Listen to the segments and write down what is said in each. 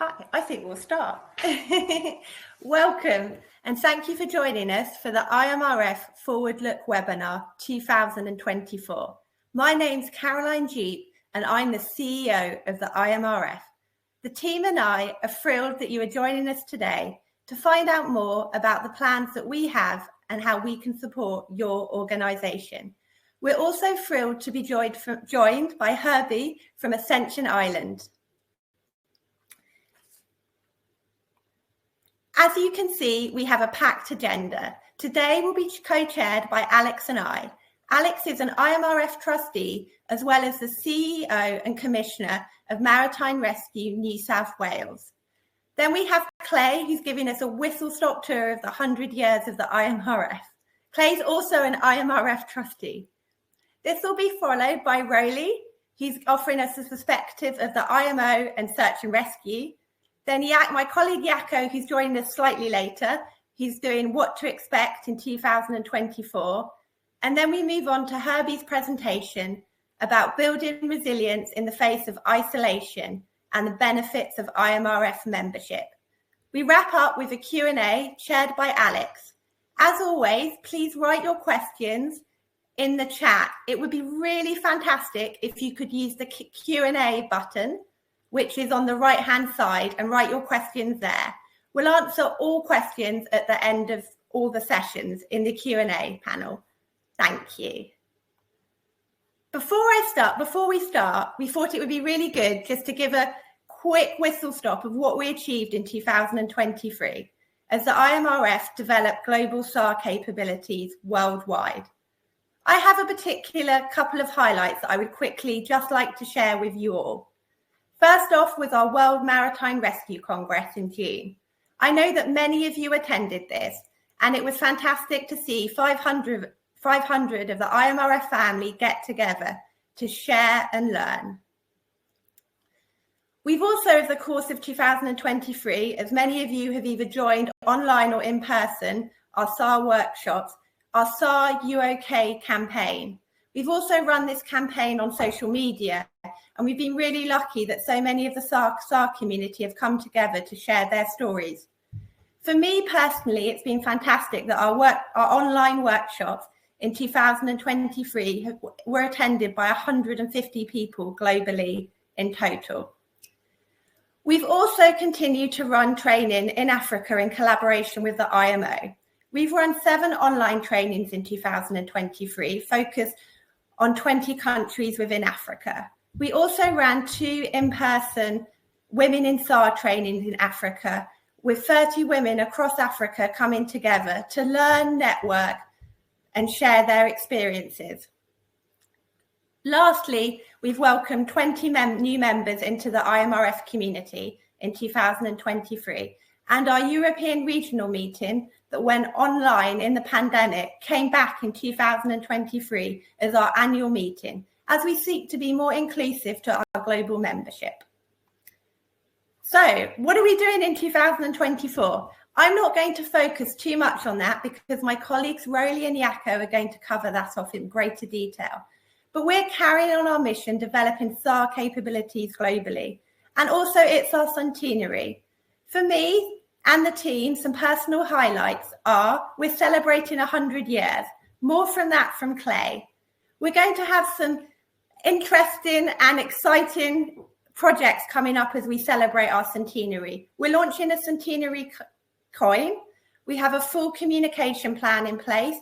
Hi, I think we'll start. Welcome and thank you for joining us for the IMRF Forward Look webinar 2024. My name's Caroline Jeep and I'm the CEO of the IMRF. The team and I are thrilled that you are joining us today to find out more about the plans that we have and how we can support your organisation. We're also thrilled to be joined by Herbie from Ascension Island. As you can see, we have a packed agenda. Today will be co-chaired by Alex and I. Alex is an IMRF trustee, as well as the CEO and Commissioner of Maritime Rescue New South Wales. Then we have Clay, who's giving us a whistle-stop tour of the 100 years of the IMRF. Clay's also an IMRF trustee. This will be followed by Rowley, who's offering us a perspective of the IMO and search and rescue. Then my colleague Yako, who's joining us slightly later, he's doing what to expect in 2024. And then we move on to Herbie's presentation about building resilience in the face of isolation and the benefits of IMRF membership. We wrap up with a Q&A chaired by Alex. As always, please write your questions in the chat. It would be really fantastic if you could use the Q&A button, which is on the right-hand side, and write your questions there. We'll answer all questions at the end of all the sessions in the Q&A panel. Thank you. Before we start, we thought it would be really good just to give a quick whistle-stop of what we achieved in 2023 as the IMRF developed global SAR capabilities worldwide. I have a particular couple of highlights that I would quickly just like to share with you all. First off was our World Maritime Rescue Congress in June. I know that many of you attended this, and it was fantastic to see 500 of the IMRF family get together to share and learn. We've also, over the course of 2023, as many of you have either joined online or in person, our SAR workshops, our SAR UOK campaign. We've also run this campaign on social media, and we've been really lucky that so many of the SAR community have come together to share their stories. For me personally, it's been fantastic that our online workshops in 2023 were attended by 150 people globally in total. We've also continued to run training in Africa in collaboration with the IMO. We've run 7 online trainings in 2023, focused on 20 countries within Africa. We also ran 2 in-person Women in SAR trainings in Africa, with 30 women across Africa coming together to learn, network, and share their experiences. Lastly, we've welcomed 20 new members into the IMRF community in 2023, and our European regional meeting that went online in the pandemic came back in 2023 as our annual meeting, as we seek to be more inclusive to our global membership. So, what are we doing in 2024? I'm not going to focus too much on that because my colleagues Rowley and Yako are going to cover that off in greater detail. But we're carrying on our mission, developing SAR capabilities globally. And also it's our centenary. For me and the team, some personal highlights are we're celebrating 100 years. More from that from Clay. We're going to have some interesting and exciting projects coming up as we celebrate our centenary. We're launching a centenary coin. We have a full communication plan in place.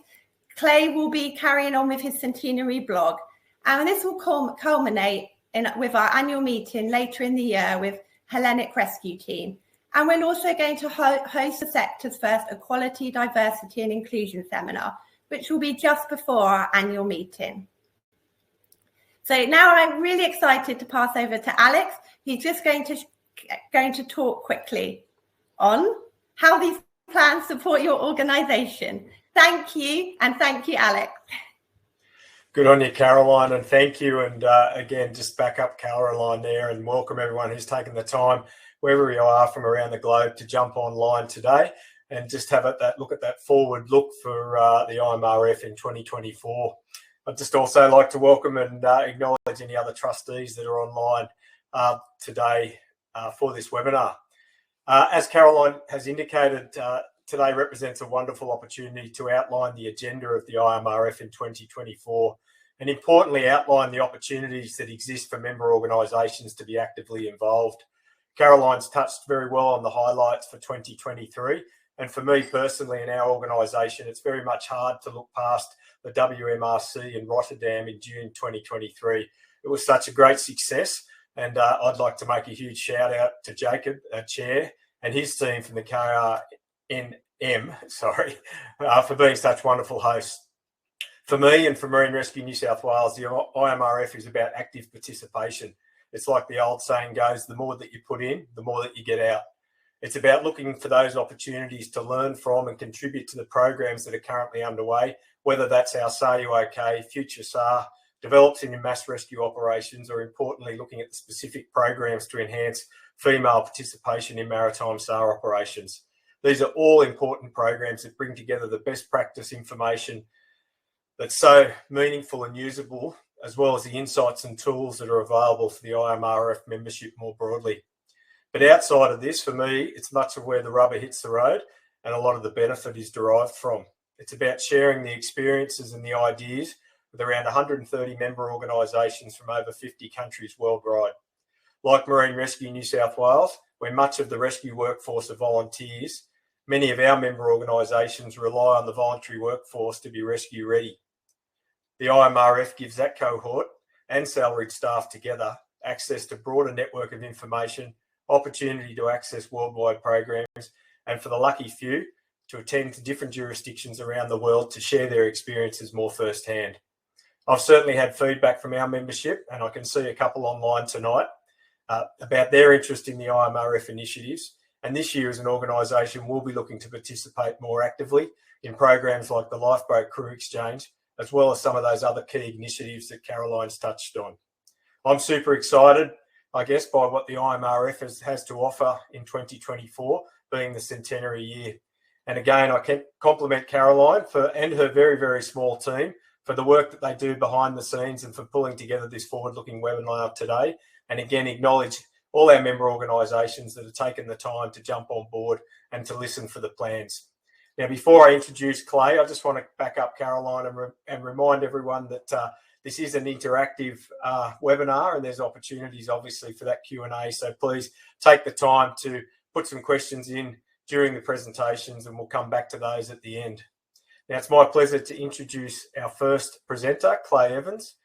Clay will be carrying on with his centenary blog, and this will culminate with our annual meeting later in the year with Hellenic Rescue Team. And we're also going to host the sector's first Equality, Diversity and Inclusion seminar, which will be just before our annual meeting. So now I'm really excited to pass over to Alex. He's just going to talk quickly on how these plans support your organisation. Thank you, and thank you, Alex. Good on you, Caroline, and thank you. And again, just back up Caroline there and welcome everyone who's taken the time, wherever you are from around the globe, to jump online today and just have that look at that forward look for the IMRF in 2024. I'd just also like to welcome and acknowledge any other trustees that are online today for this webinar. As Caroline has indicated, today represents a wonderful opportunity to outline the agenda of the IMRF in 2024 and importantly outline the opportunities that exist for member organisations to be actively involved. Caroline's touched very well on the highlights for 2023, and for me personally in our organisation, it's very much hard to look past the WMRC in Rotterdam in June 2023. It was such a great success, and I'd like to make a huge shout out to Jacob, our chair, and his team from the KRNM, for being such wonderful hosts. For me and for Marine Rescue New South Wales, the IMRF is about active participation. It's like the old saying goes, the more that you put in, the more that you get out. It's about looking for those opportunities to learn from and contribute to the programs that are currently underway, whether that's our SAR You OK, Future SAR, develops in mass rescue operations, or importantly, looking at the specific programs to enhance female participation in maritime SAR operations. These are all important programs that bring together the best practice information that's so meaningful and usable, as well as the insights and tools that are available for the IMRF membership more broadly. But outside of this, for me, it's much of where the rubber hits the road and a lot of the benefit is derived from. It's about sharing the experiences and the ideas with around 130 member organisations from over 50 countries worldwide. Like Marine Rescue New South Wales, where much of the rescue workforce are volunteers, many of our member organisations rely on the voluntary workforce to be rescue ready. The IMRF gives that cohort and salaried staff together access to broader network of information, opportunity to access worldwide programs, and for the lucky few, to attend to different jurisdictions around the world to share their experiences more firsthand. I've certainly had feedback from our membership, and I can see a couple online tonight, about their interest in the IMRF initiatives. And this year as an organisation, we'll be looking to participate more actively in programs like the Lifeboat Crew Exchange, as well as some of those other key initiatives that Caroline's touched on. I'm super excited, I guess, by what the IMRF has to offer in 2024, being the centenary year. And again, I can compliment Caroline and her very, very small team for the work that they do behind the scenes and for pulling together this forward-looking webinar today. And again, acknowledge all our member organisations that have taken the time to jump on board and to listen for the plans. Now, before I introduce Clay, I just want to back up Caroline and remind everyone that this is an interactive webinar and there's opportunities, obviously, for that Q&A. So please take the time to put some questions in during the presentations and we'll come back to those at the end. Now, it's my pleasure to introduce our first presenter, Clay Evans.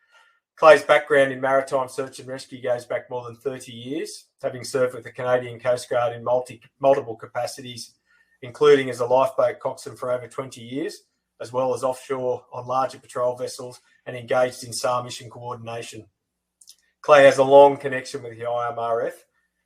Clay's background in maritime search and rescue goes back more than 30 years, having served with the Canadian Coast Guard in multiple capacities, including as a lifeboat coxswain for over 20 years, as well as offshore on larger patrol vessels and engaged in SAR mission coordination. Clay has a long connection with the IMRF,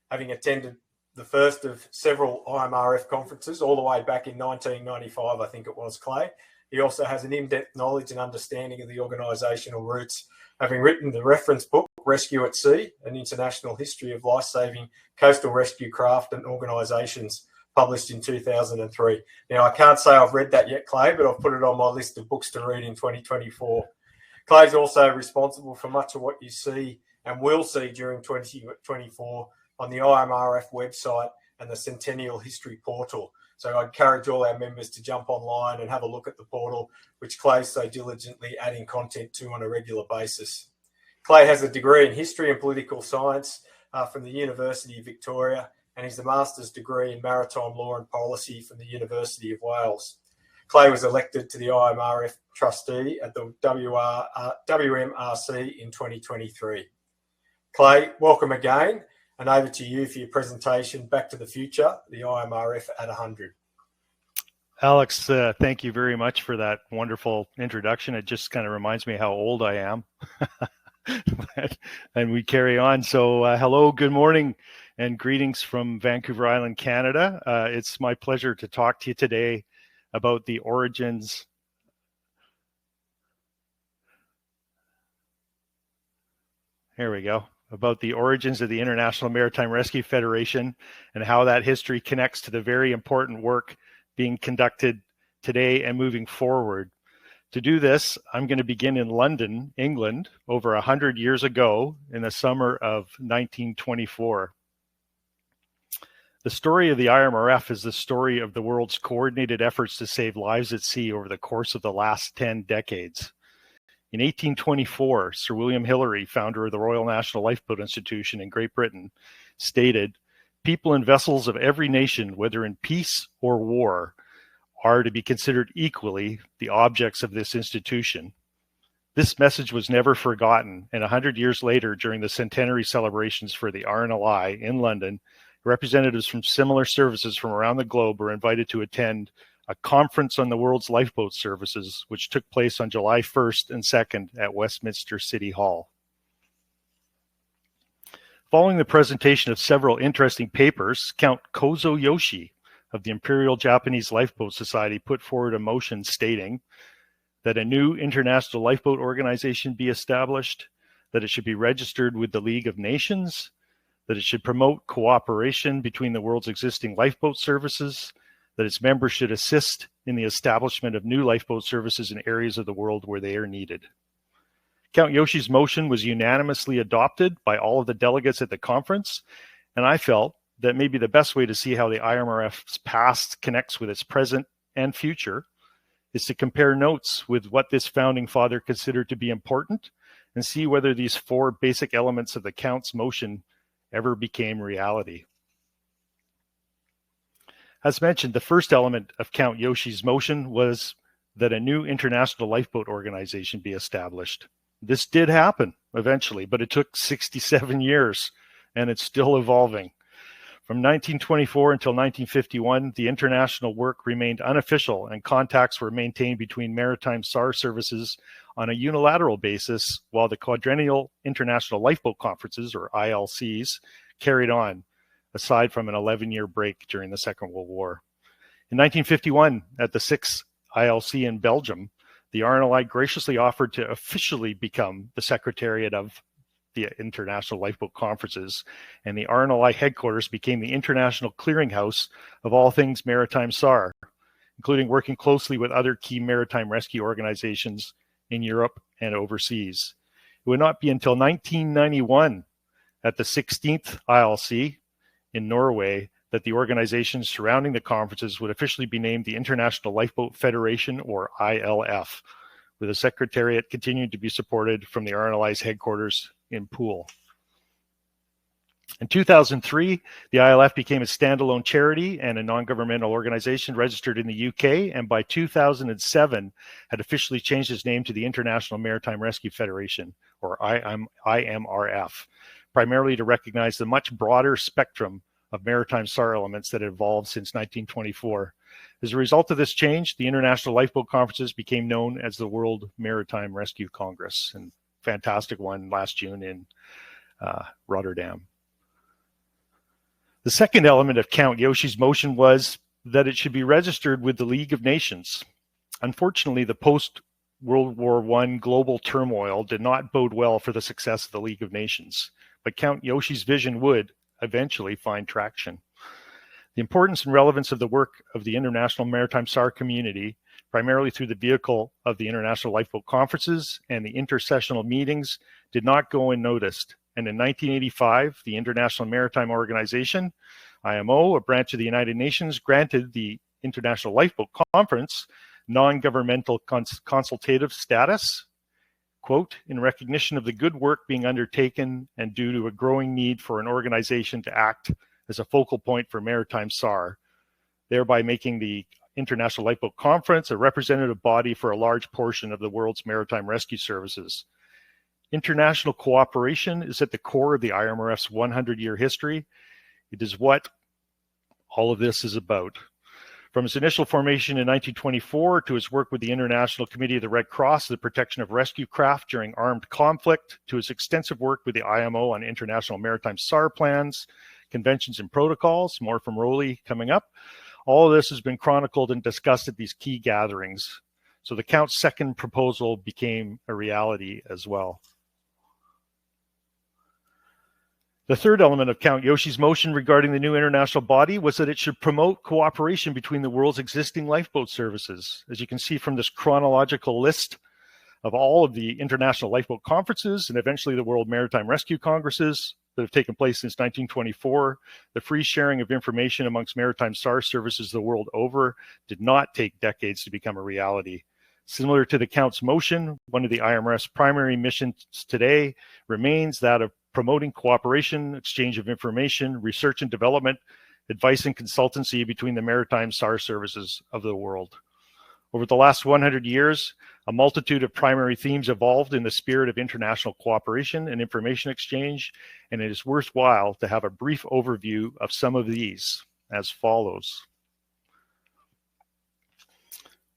having attended the first of several IMRF conferences all the way back in 1995, I think it was, Clay. He also has an in-depth knowledge and understanding of the organisational roots, having written the reference book, Rescue at Sea, An International History of Life-Saving Coastal Rescue Craft and Organisations, published in 2003. Now, I can't say I've read that yet, Clay, but I've put it on my list of books to read in 2024. Clay's also responsible for much of what you see and will see during 2024 on the IMRF website and the Centennial History portal. So I encourage all our members to jump online and have a look at the portal, which Clay's so diligently adding content to on a regular basis. Clay has a degree in History and Political Science from the University of Victoria, and he's a master's degree in Maritime Law and Policy from the University of Wales. Clay was elected to the IMRF trustee at the WMRC in 2023. Clay, welcome again. And over to you for your presentation, Back to the Future, the IMRF at 100. Alex, thank you very much for that wonderful introduction. It just kind of reminds me how old I am. And we carry on. So hello, good morning, and greetings from Vancouver Island, Canada. It's my pleasure to talk to you today about the origins. Here we go. About the origins of the International Maritime Rescue Federation and how that history connects to the very important work being conducted today and moving forward. To do this, I'm going to begin in London, England, over 100 years ago in the summer of 1924. The story of the IMRF is the story of the world's coordinated efforts to save lives at sea over the course of the last 10 decades. In 1824, Sir William Hillary, founder of the Royal National Lifeboat Institution in Great Britain, stated, "People in vessels of every nation, whether in peace or war, are to be considered equally the objects of this institution." This message was never forgotten, and 100 years later, during the centenary celebrations for the RNLI in London, representatives from similar services from around the globe were invited to attend a conference on the world's lifeboat services, which took place on July 1st and 2nd at Westminster City Hall. Following the presentation of several interesting papers, Count Kozo Yoshi of the Imperial Japanese Lifeboat Society put forward a motion stating that a new international lifeboat organization be established, that it should be registered with the League of Nations, that it should promote cooperation between the world's existing lifeboat services, that its members should assist in the establishment of new lifeboat services in areas of the world where they are needed. Count Yoshi's motion was unanimously adopted by all of the delegates at the conference, and I felt that maybe the best way to see how the IMRF's past connects with its present and future is to compare notes with what this founding father considered to be important and see whether these four basic elements of the Count's motion ever became reality. As mentioned, the first element of Count Yoshi's motion was that a new international lifeboat organization be established. This did happen eventually, but it took 67 years, and it's still evolving. From 1924 until 1951, the international work remained unofficial, and contacts were maintained between maritime SAR services on a unilateral basis, while the quadrennial international lifeboat conferences, or ILCs, carried on, aside from an 11-year break during the Second World War. In 1951, at the 6th ILC in Belgium, the RNLI graciously offered to officially become the Secretariat of the International Lifeboat Conferences, and the RNLI headquarters became the international clearinghouse of all things maritime SAR, including working closely with other key maritime rescue organizations in Europe and overseas. It would not be until 1991, at the 16th ILC in Norway, that the organizations surrounding the conferences would officially be named the International Lifeboat Federation, or ILF, with a secretariat continuing to be supported from the RNLI's headquarters in Poole. In 2003, the ILF became a standalone charity and a non-governmental organization registered in the UK, and by 2007 had officially changed its name to the International Maritime Rescue Federation, or IMRF, primarily to recognize the much broader spectrum of maritime SAR elements that had evolved since 1924. As a result of this change, the International Lifeboat Conferences became known as the World Maritime Rescue Congress, and fantastic one last June in Rotterdam. The second element of Count Yoshi's motion was that it should be registered with the League of Nations. Unfortunately, the post-World War I global turmoil did not bode well for the success of the League of Nations, but Count Yoshi's vision would eventually find traction. The importance and relevance of the work of the international maritime SAR community, primarily through the vehicle of the International Lifeboat Conferences and the intersessional meetings, did not go unnoticed. And in 1985, the International Maritime Organization, IMO, a branch of the United Nations, granted the International Lifeboat Conference non-governmental consultative status, quote, in recognition of the good work being undertaken and due to a growing need for an organization to act as a focal point for maritime SAR, thereby making the International Lifeboat Conference a representative body for a large portion of the world's maritime rescue services. International cooperation is at the core of the IMRF's 100-year history. It is what all of this is about. From its initial formation in 1924 to its work with the International Committee of the Red Cross, the protection of rescue craft during armed conflict, to its extensive work with the IMO on international maritime SAR plans, conventions and protocols, more from Rowley coming up. All of this has been chronicled and discussed at these key gatherings. So the Count's second proposal became a reality as well. The third element of Count Yoshi's motion regarding the new international body was that it should promote cooperation between the world's existing lifeboat services. As you can see from this chronological list of all of the international lifeboat conferences and eventually the World Maritime Rescue Congresses, that have taken place since 1924, the free sharing of information amongst maritime SAR services the world over did not take decades to become a reality. Similar to the Count's motion, one of the IMRF's primary missions today remains that of promoting cooperation, exchange of information, research and development, advice and consultancy between the maritime SAR services of the world. Over the last 100 years, a multitude of primary themes evolved in the spirit of international cooperation and information exchange, and it is worthwhile to have a brief overview of some of these as follows.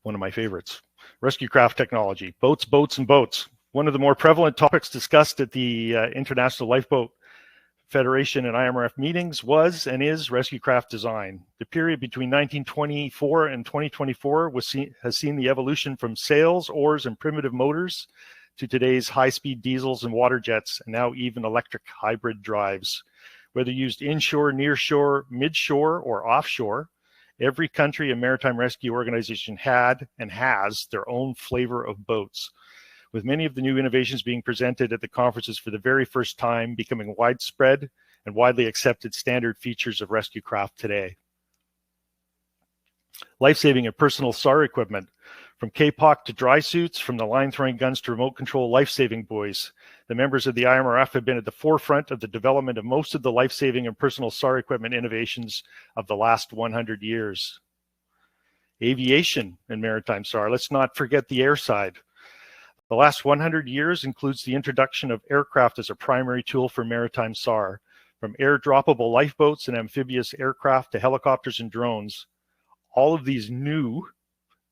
One of my favorites, rescue craft technology, boats, boats, and boats. One of the more prevalent topics discussed at the International Lifeboat Federation and IMRF meetings was and is rescue craft design. The period between 1924 and 2024 has seen the evolution from sails, oars, and primitive motors to today's high-speed diesels and water jets, and now even electric hybrid drives. Whether used inshore, nearshore, midshore, or offshore, every country and maritime rescue organization had and has their own flavor of boats, with many of the new innovations being presented at the conferences for the very first time becoming widespread and widely accepted standard features of rescue craft today. Life-saving and personal SAR equipment, from K-POC to dry suits, from the line-throwing guns to remote control life-saving buoys. The members of the IMRF have been at the forefront of the development of most of the life-saving and personal SAR equipment innovations of the last 100 years. Aviation and maritime SAR, let's not forget the air side. The last 100 years includes the introduction of aircraft as a primary tool for maritime SAR, from air-droppable lifeboats and amphibious aircraft to helicopters and drones. All of these new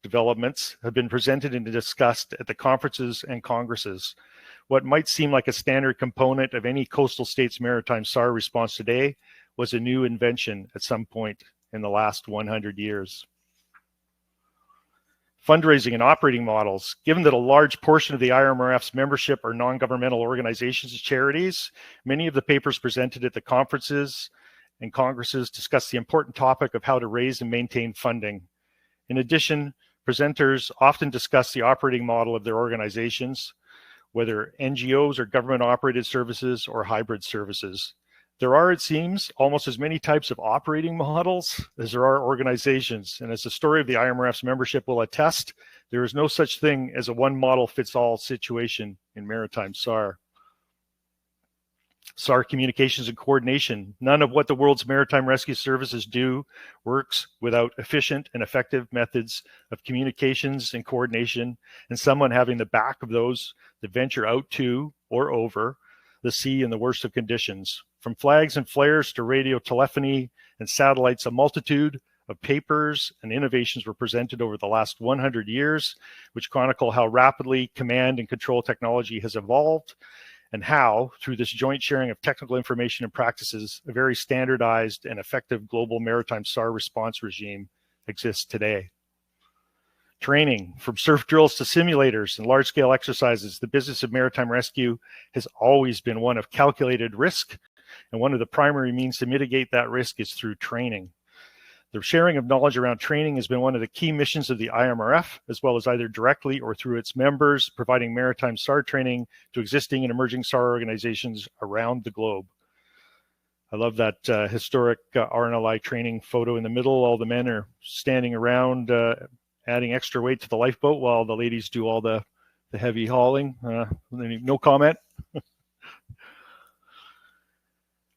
developments have been presented and discussed at the conferences and congresses. What might seem like a standard component of any coastal state's maritime SAR response today was a new invention at some point in the last 100 years. Fundraising and operating models. Given that a large portion of the IMRF's membership are non-governmental organizations and charities, many of the papers presented at the conferences and congresses discuss the important topic of how to raise and maintain funding. In addition, presenters often discuss the operating model of their organizations, whether NGOs or government-operated services or hybrid services. There are, it seems, almost as many types of operating models as there are organizations. And as the story of the IMRF's membership will attest, there is no such thing as a one-model-fits-all situation in maritime SAR. SAR communications and coordination. None of what the world's maritime rescue services do works without efficient and effective methods of communications and coordination, and someone having the back of those that venture out to or over the sea in the worst of conditions. From flags and flares to radio telephony and satellites, a multitude of papers and innovations were presented over the last 100 years, which chronicle how rapidly command and control technology has evolved and how, through this joint sharing of technical information and practices, a very standardized and effective global maritime SAR response regime exists today. Training, from surf drills to simulators and large-scale exercises, the business of maritime rescue has always been one of calculated risk, and one of the primary means to mitigate that risk is through training. The sharing of knowledge around training has been one of the key missions of the IMRF, as well as either directly or through its members, providing maritime SAR training to existing and emerging SAR organizations around the globe. I love that historic RNLI training photo in the middle. All the men are standing around, adding extra weight to the lifeboat while the ladies do all the heavy hauling. No comment.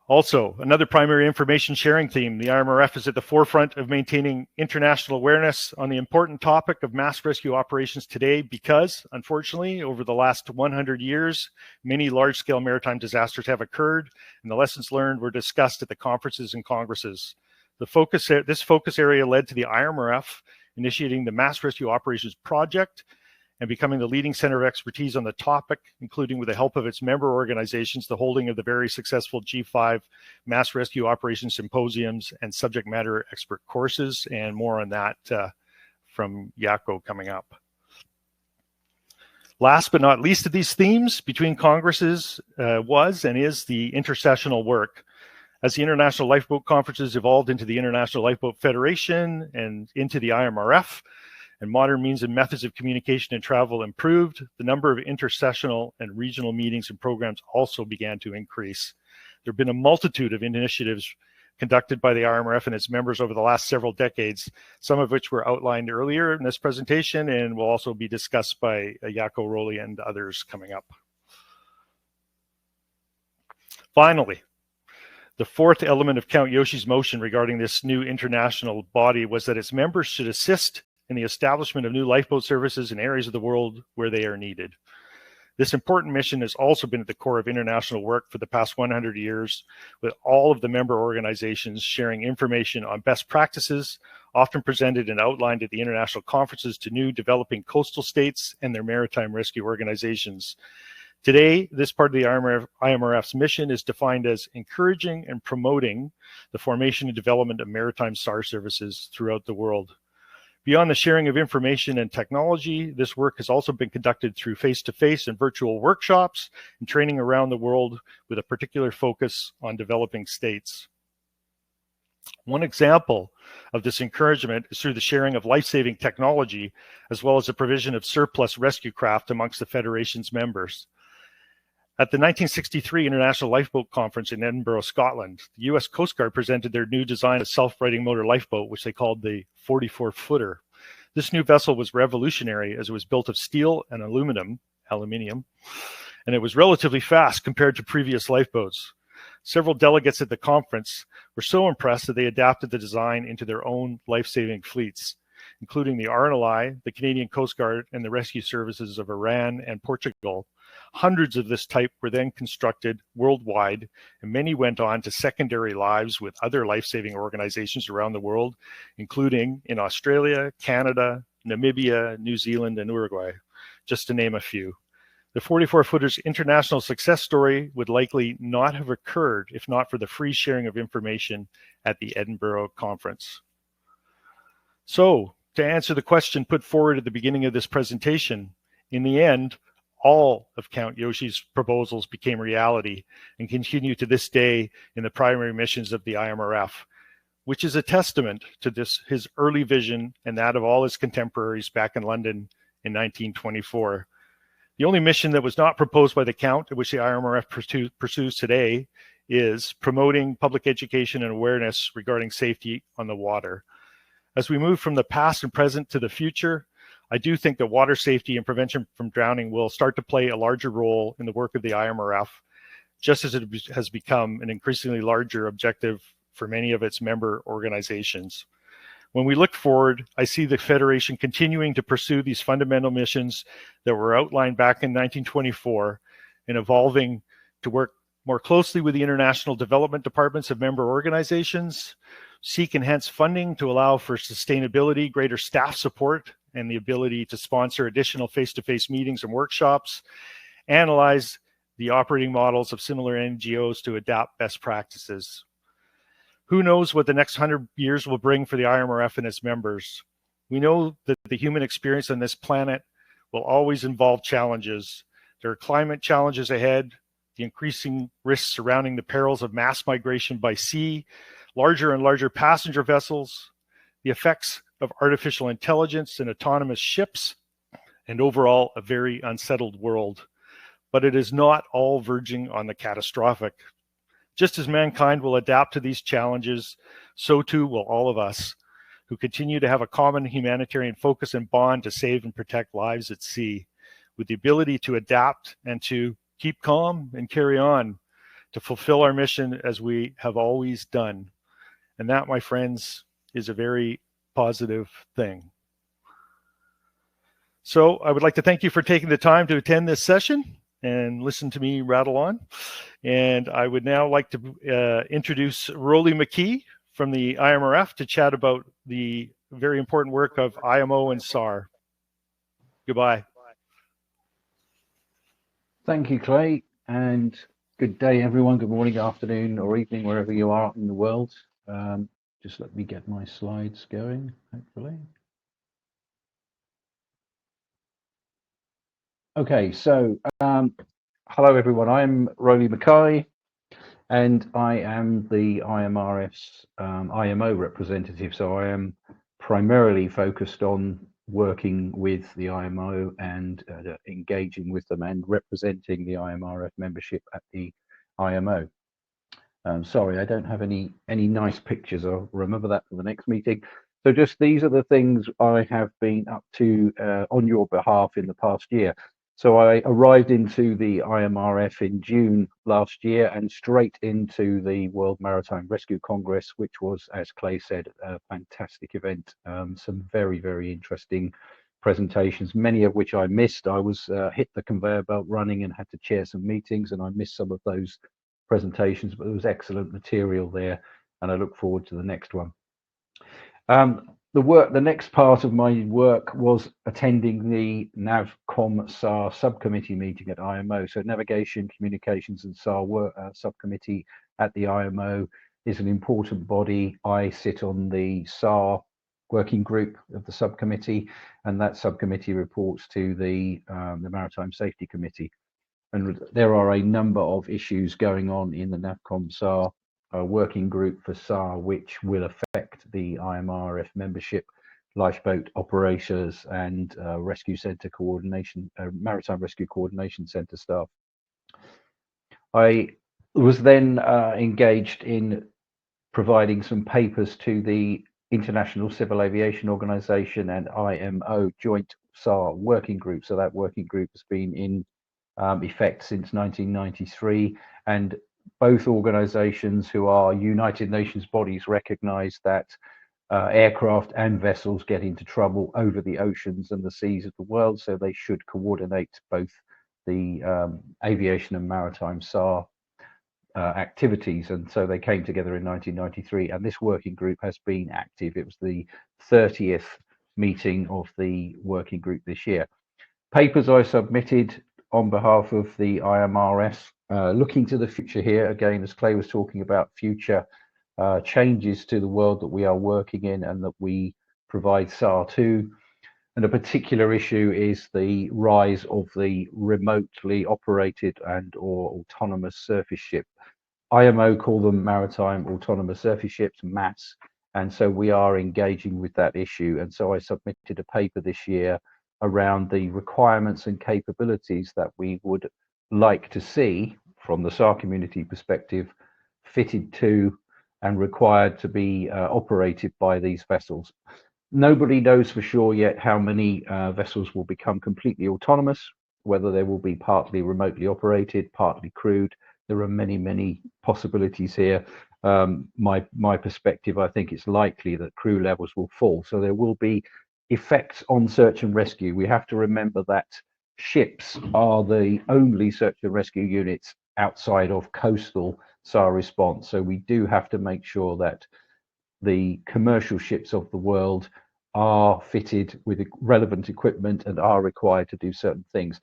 Also, another primary information sharing theme, the IMRF is at the forefront of maintaining international awareness on the important topic of mass rescue operations today because, unfortunately, over the last 100 years, many large-scale maritime disasters have occurred, and the lessons learned were discussed at the conferences and congresses. This focus area led to the IMRF initiating the Mass Rescue Operations Project and becoming the leading center of expertise on the topic, including with the help of its member organizations, the holding of the very successful G5 Mass Rescue Operations Symposiums and subject matter expert courses, and more on that from Jaco coming up. Last but not least of these themes between congresses was and is the intersessional work. As the International Lifeboat Conferences evolved into the International Lifeboat Federation and into the IMRF, and modern means and methods of communication and travel improved, the number of intersessional and regional meetings and programs also began to increase. There have been a multitude of initiatives conducted by the IMRF and its members over the last several decades, some of which were outlined earlier in this presentation and will also be discussed by Jaakko Roli and others coming up. Finally, the fourth element of Count Yoshi's motion regarding this new international body was that its members should assist in the establishment of new lifeboat services in areas of the world where they are needed. This important mission has also been at the core of international work for the past 100 years, with all of the member organizations sharing information on best practices, often presented and outlined at the international conferences to new developing coastal states and their maritime rescue organizations. Today, this part of the IMRF's mission is defined as encouraging and promoting the formation and development of maritime SAR services throughout the world. Beyond the sharing of information and technology, this work has also been conducted through face-to-face and virtual workshops and training around the world with a particular focus on developing states. One example of this encouragement is through the sharing of life-saving technology, as well as the provision of surplus rescue craft amongst the Federation's members. At the 1963 International Lifeboat Conference in Edinburgh, Scotland, the U.S. Coast Guard presented their new design of self-righting motor lifeboat, which they called the 44-footer. This new vessel was revolutionary as it was built of steel and aluminium, and it was relatively fast compared to previous lifeboats. Several delegates at the conference were so impressed that they adapted the design into their own life-saving fleets, including the RNLI, the Canadian Coast Guard, and the rescue services of Iran and Portugal. Hundreds of this type were then constructed worldwide, and many went on to secondary lives with other life-saving organizations around the world, including in Australia, Canada, Namibia, New Zealand, and Uruguay, just to name a few. The 44-footer's international success story would likely not have occurred if not for the free sharing of information at the Edinburgh conference. So, to answer the question put forward at the beginning of this presentation, in the end, all of Count Yoshi's proposals became reality and continue to this day in the primary missions of the IMRF, which is a testament to his early vision and that of all his contemporaries back in London in 1924. The only mission that was not proposed by the Count, which the IMRF pursues today, is promoting public education and awareness regarding safety on the water. As we move from the past and present to the future, I do think that water safety and prevention from drowning will start to play a larger role in the work of the IMRF, just as it has become an increasingly larger objective for many of its member organizations. When we look forward, I see the Federation continuing to pursue these fundamental missions that were outlined back in 1924 and evolving to work more closely with the international development departments of member organizations, seek enhanced funding to allow for sustainability, greater staff support, and the ability to sponsor additional face-to-face meetings and workshops, analyze the operating models of similar NGOs to adapt best practices. Who knows what the next 100 years will bring for the IMRF and its members? We know that the human experience on this planet will always involve challenges. There are climate challenges ahead, the increasing risks surrounding the perils of mass migration by sea, larger and larger passenger vessels, the effects of artificial intelligence and autonomous ships, and overall a very unsettled world. But it is not all verging on the catastrophic. Just as mankind will adapt to these challenges, so too will all of us, who continue to have a common humanitarian focus and bond to save and protect lives at sea, with the ability to adapt and to keep calm and carry on, to fulfill our mission as we have always done. And that, my friends, is a very positive thing. So I would like to thank you for taking the time to attend this session and listen to me rattle on. And I would now like to introduce Roli McKee from the IMRF to chat about the very important work of IMO and SAR. Goodbye. Thank you, Clay, and good day, everyone. Good morning, afternoon, or evening, wherever you are in the world. Just let me get my slides going, hopefully. Okay, so hello, everyone. I'm Roli McKee, and I am the IMRF's IMO representative. So I am primarily focused on working with the IMO and engaging with them and representing the IMRF membership at the IMO. Sorry, I don't have any nice pictures. I'll remember that for the next meeting. So just these are the things I have been up to on your behalf in the past year. So I arrived into the IMRF in June last year and straight into the World Maritime Rescue Congress, which was, as Clay said, a fantastic event. Some very, very interesting presentations, many of which I missed. I was hit the conveyor belt running and had to chair some meetings, and I missed some of those presentations, but there was excellent material there, and I look forward to the next one. The next part of my work was attending the NavCom SAR subcommittee meeting at IMO. So Navigation, Communications and SAR subcommittee at the IMO is an important body. I sit on the SAR working group of the subcommittee, and that subcommittee reports to the Maritime Safety Committee. And there are a number of issues going on in the NavCom SAR working group for SAR, which will affect the IMRF membership, lifeboat operators, and rescue centre coordination, maritime rescue coordination centre staff. I was then engaged in providing some papers to the International Civil Aviation Organization and IMO joint SAR working group. So that working group has been in effect since 1993, and both organizations, who are United Nations bodies, recognize that aircraft and vessels get into trouble over the oceans and the seas of the world, so they should coordinate both the aviation and maritime SAR activities. And so they came together in 1993, and this working group has been active. It was the 30th meeting of the working group this year. Papers I submitted on behalf of the IMRF, looking to the future here, again, as Clay was talking about, future changes to the world that we are working in and that we provide SAR to. And a particular issue is the rise of the remotely operated and or autonomous surface ship. IMO call them maritime autonomous surface ships, MAS, and so we are engaging with that issue. And so I submitted a paper this year around the requirements and capabilities that we would like to see from the SAR community perspective fitted to and required to be operated by these vessels. Nobody knows for sure yet how many vessels will become completely autonomous, whether they will be partly remotely operated, partly crewed. There are many, many possibilities here. My perspective, I think it's likely that crew levels will fall. So there will be effects on search and rescue. We have to remember that ships are the only search and rescue units outside of coastal SAR response. So we do have to make sure that the commercial ships of the world are fitted with relevant equipment and are required to do certain things.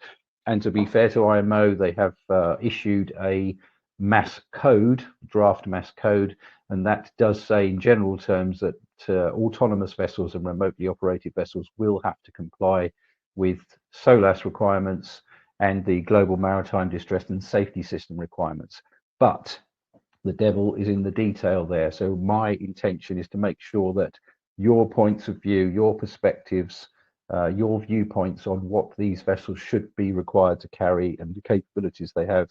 And to be fair to IMO, they have issued a MAS code, draft MAS code, and that does say in general terms that autonomous vessels and remotely operated vessels will have to comply with SOLAS requirements and the Global Maritime Distress and Safety System requirements. But the devil is in the detail there. So my intention is to make sure that your points of view, your perspectives, your viewpoints on what these vessels should be required to carry and the capabilities they have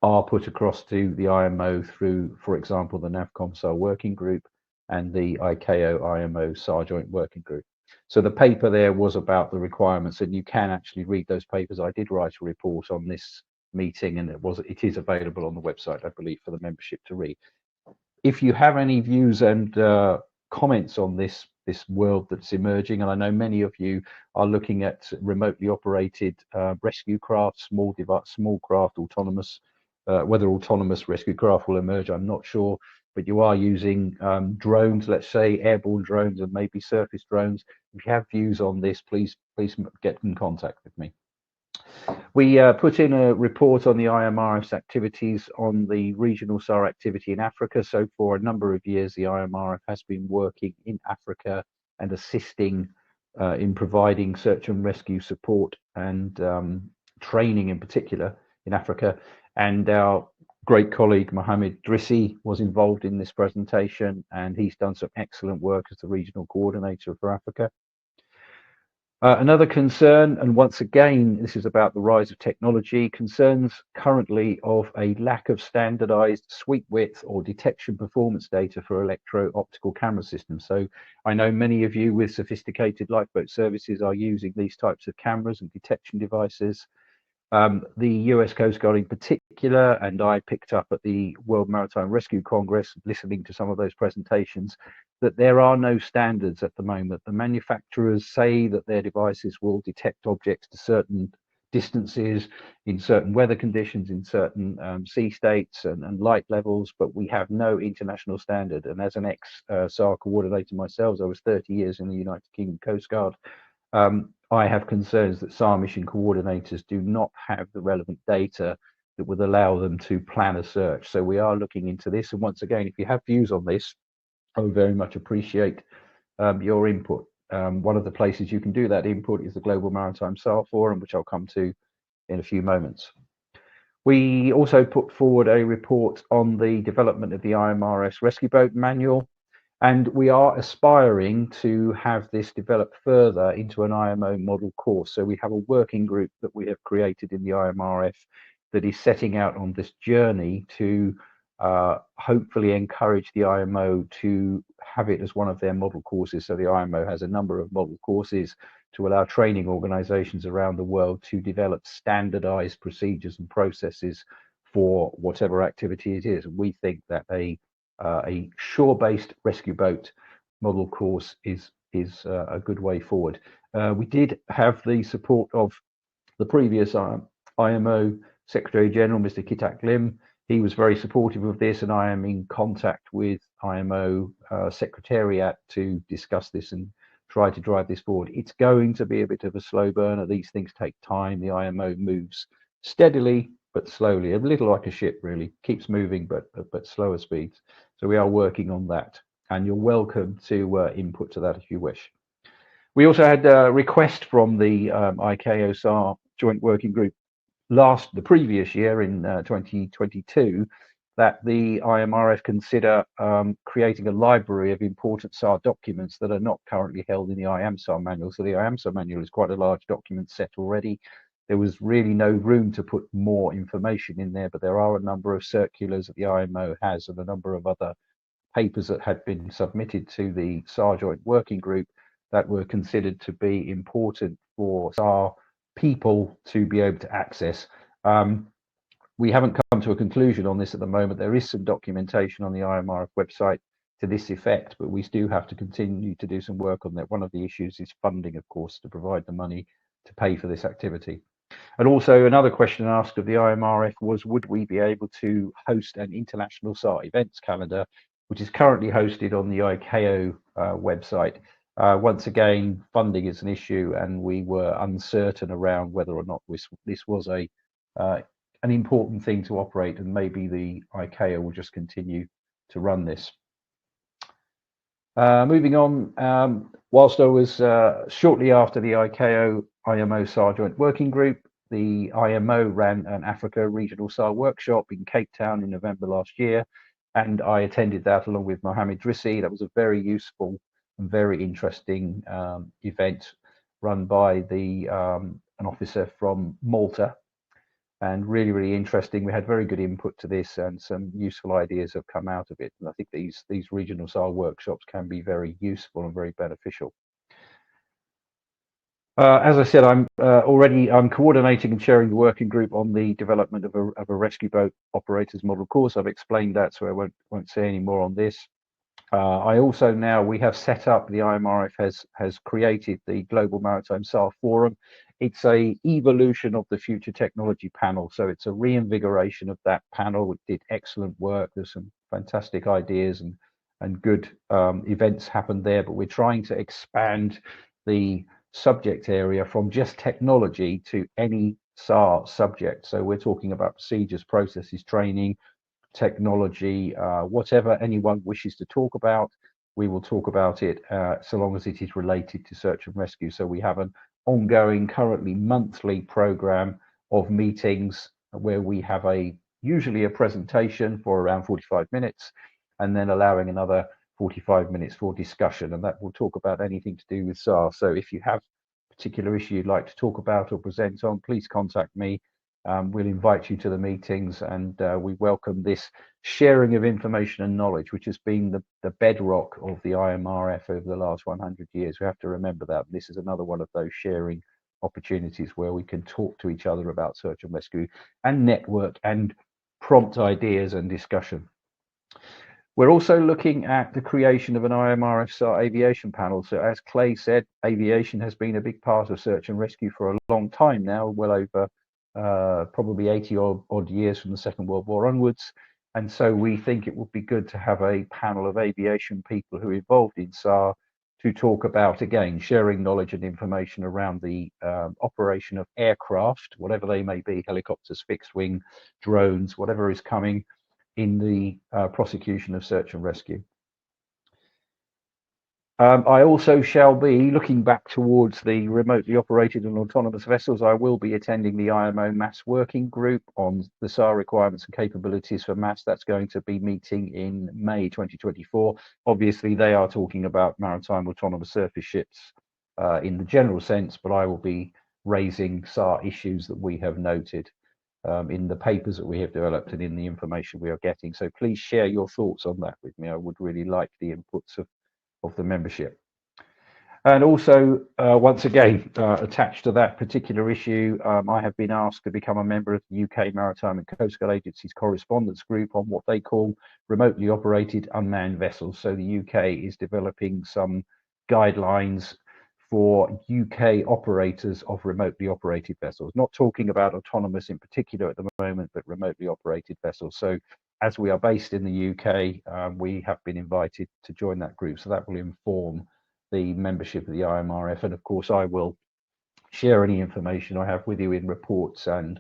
are put across to the IMO through, for example, the NavCom SAR working group and the ICAO IMO SAR joint working group. So the paper there was about the requirements, and you can actually read those papers. I did write a report on this meeting, and it is available on the website, I believe, for the membership to read. If you have any views and comments on this world that's emerging, and I know many of you are looking at remotely operated rescue craft, small craft, autonomous. Whether autonomous rescue craft will emerge, I'm not sure, but you are using drones, let's say airborne drones and maybe surface drones. If you have views on this, please get in contact with me. We put in a report on the IMRF's activities on the regional SAR activity in Africa. So for a number of years, the IMRF has been working in Africa and assisting in providing search and rescue support and training in particular in Africa. And our great colleague Mohammed Drissi was involved in this presentation, and he's done some excellent work as the regional coordinator for Africa. Another concern, and once again, this is about the rise of technology, concerns currently of a lack of standardized sweep width or detection performance data for electro-optical camera systems. So I know many of you with sophisticated lifeboat services are using these types of cameras and detection devices. The US Coast Guard in particular, and I picked up at the World Maritime Rescue Congress, listening to some of those presentations, that there are no standards at the moment. The manufacturers say that their devices will detect objects to certain distances, in certain weather conditions, in certain sea states and light levels, but we have no international standard. And as an ex-SAR coordinator myself, I was 30 years in the United Kingdom Coast Guard. I have concerns that SAR mission coordinators do not have the relevant data that would allow them to plan a search. So we are looking into this. And once again, if you have views on this, I would very much appreciate your input. One of the places you can do that input is the Global Maritime SAR Forum, which I'll come to in a few moments. We also put forward a report on the development of the IMRF Rescue Boat Manual. And we are aspiring to have this developed further into an IMO model course. So we have a working group that we have created in the IMRF that is setting out on this journey to hopefully encourage the IMO to have it as one of their model courses. So the IMO has a number of model courses to allow training organizations around the world to develop standardized procedures and processes for whatever activity it is. And we think that a shore-based rescue boat model course is a good way forward. We did have the support of the previous IMO Secretary General, Mr. Kitak Lim. He was very supportive of this, and I am in contact with IMO Secretariat to discuss this and try to drive this forward. It's going to be a bit of a slow burner. These things take time. The IMO moves steadily but slowly, a little like a ship, really. Keeps moving, but slower speeds. So we are working on that, and you're welcome to input to that if you wish. We also had a request from the ICAO SAR Joint Working Group the previous year in 2022 that the IMRF consider creating a library of important SAR documents that are not currently held in the IAMSAR manual. So the IAMSAR manual is quite a large document set already. There was really no room to put more information in there, but there are a number of circulars that the IMO has and a number of other papers that had been submitted to the SAR Joint Working Group that were considered to be important for SAR people to be able to access. We haven't come to a conclusion on this at the moment. There is some documentation on the IMRF website to this effect, but we do have to continue to do some work on that. One of the issues is funding, of course, to provide the money to pay for this activity. And also another question asked of the IMRF was, would we be able to host an international SAR events calendar, which is currently hosted on the ICAO website. Once again, funding is an issue, and we were uncertain around whether or not this was an important thing to operate, and maybe the ICAO will just continue to run this. Moving on, whilst I was shortly after the ICAO IMO SAR Joint Working Group, the IMO ran an Africa Regional SAR workshop in Cape Town in November last year, and I attended that along with Mohammed Drissi. That was a very useful and very interesting event run by an officer from Malta, and really interesting. We had very good input to this, and some useful ideas have come out of it. And I think these regional SAR workshops can be very useful and very beneficial. As I said, I'm coordinating and chairing the working group on the development of a rescue boat operators model course. I've explained that, so I won't say any more on this. I also we have set up, the IMRF has created the Global Maritime SAR Forum. It's a evolution of the Future Technology panel, so it's a reinvigoration of that panel. It did excellent work. There's some fantastic ideas and good events happened there, but we're trying to expand the subject area from just technology to any SAR subject. So we're talking about procedures, processes, training, technology, whatever anyone wishes to talk about, we will talk about it so long as it is related to search and rescue. So we have an ongoing, currently monthly program of meetings where we have usually a presentation for around 45 minutes and then allowing another 45 minutes for discussion, and that will talk about anything to do with SAR. So if you have particular issue you'd like to talk about or present on, please contact me. We'll invite you to the meetings, and we welcome this sharing of information and knowledge, which has been the bedrock of the IMRF over the last 100 years. We have to remember that. This is another one of those sharing opportunities where we can talk to each other about search and rescue and network and prompt ideas and discussion. We're also looking at the creation of an IMRF SAR aviation panel. So as Clay said, aviation has been a big part of search and rescue for a long time now, well over probably 80 odd years from the Second World War onwards. And so we think it would be good to have a panel of aviation people who are involved in SAR to talk about, again, sharing knowledge and information around the operation of aircraft, whatever they may be, helicopters, fixed wing, drones, whatever is coming in the prosecution of search and rescue. I also shall be looking back towards the remotely operated and autonomous vessels. I will be attending the IMO MASS working group on the SAR requirements and capabilities for MASS. That's going to be meeting in May 2024. Obviously, they are talking about maritime autonomous surface ships in the general sense, but I will be raising SAR issues that we have noted in the papers that we have developed and in the information we are getting. So please share your thoughts on that with me. I would really like the inputs of the membership. And also, once again, attached to that particular issue, I have been asked to become a member of the UK Maritime and Coast Guard Agency's correspondence group on what they call remotely operated unmanned vessels. So the UK is developing some guidelines for UK operators of remotely operated vessels, not talking about autonomous in particular at the moment, but remotely operated vessels. So as we are based in the UK, we have been invited to join that group. So that will inform the membership of the IMRF. And of course, I will share any information I have with you in reports and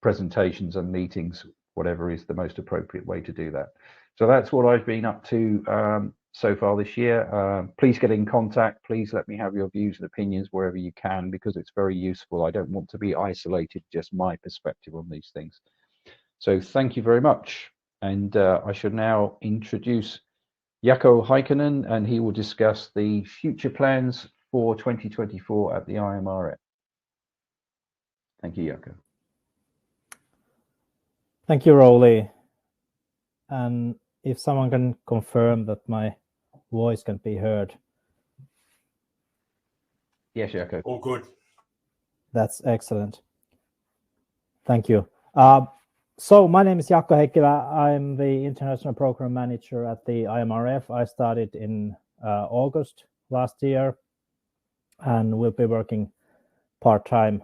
presentations and meetings, whatever is the most appropriate way to do that. So that's what I've been up to so far this year. Please get in contact. Please let me have your views and opinions wherever you can, because it's very useful. I don't want to be isolated, just my perspective on these things. So thank you very much. And I should now introduce Jaakko Heikkinen, and he will discuss the future plans for 2024 at the IMRF. Thank you, Jaakko. Thank you, Rowley. And if someone can confirm that my voice can be heard. Yes, Jaakko. All good. That's excellent. Thank you. So my name is Jaakko Heikkilä. I'm the International Program Manager at the IMRF. I started in August last year and will be working part-time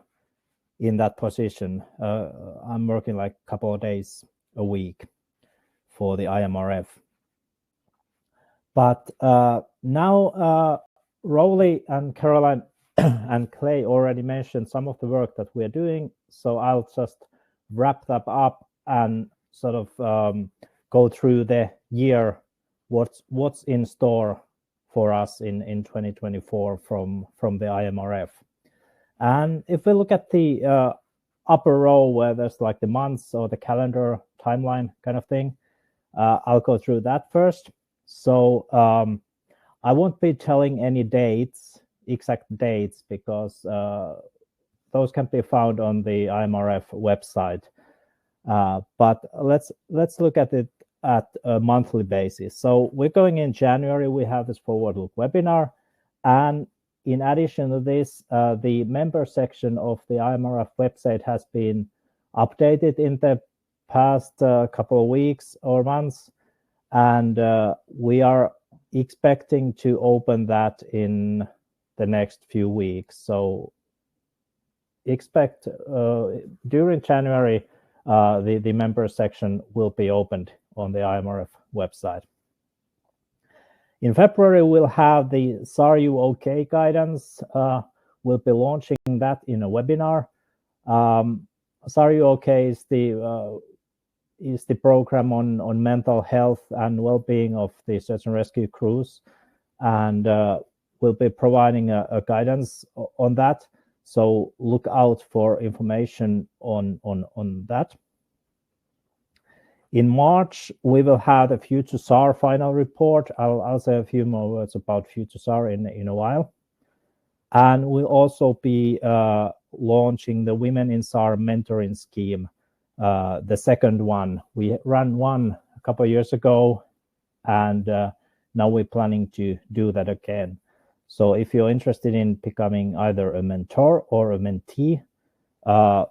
in that position. I'm working like a couple of days a week for the IMRF. But now Rowley and Caroline and Clay already mentioned some of the work that we're doing. So I'll just wrap that up and sort of go through the year, what's in store for us in 2024 from the IMRF. And if we look at the upper row where there's like the months or the calendar timeline kind of thing, I'll go through that first. So I won't be telling any dates, exact dates, because those can be found on the IMRF website. But let's look at it at a monthly basis. So we're going in January, we have this Forward Look webinar. And in addition to this, the member section of the IMRF website has been updated in the past couple of weeks or months. And we are expecting to open that in the next few weeks. So expect during January, the member section will be opened on the IMRF website. In February, we'll have the SAR UK guidance. We'll be launching that in a webinar. SAR UK is the program on mental health and well-being of the search and rescue crews, and we'll be providing a guidance on that. So look out for information on that. In March, we will have the Future SAR final report. I'll say a few more words about Future SAR in a while. And we'll also be launching the Women in SAR mentoring scheme, the second one. We ran one a couple of years ago, and now we're planning to do that again. So if you're interested in becoming either a mentor or a mentee,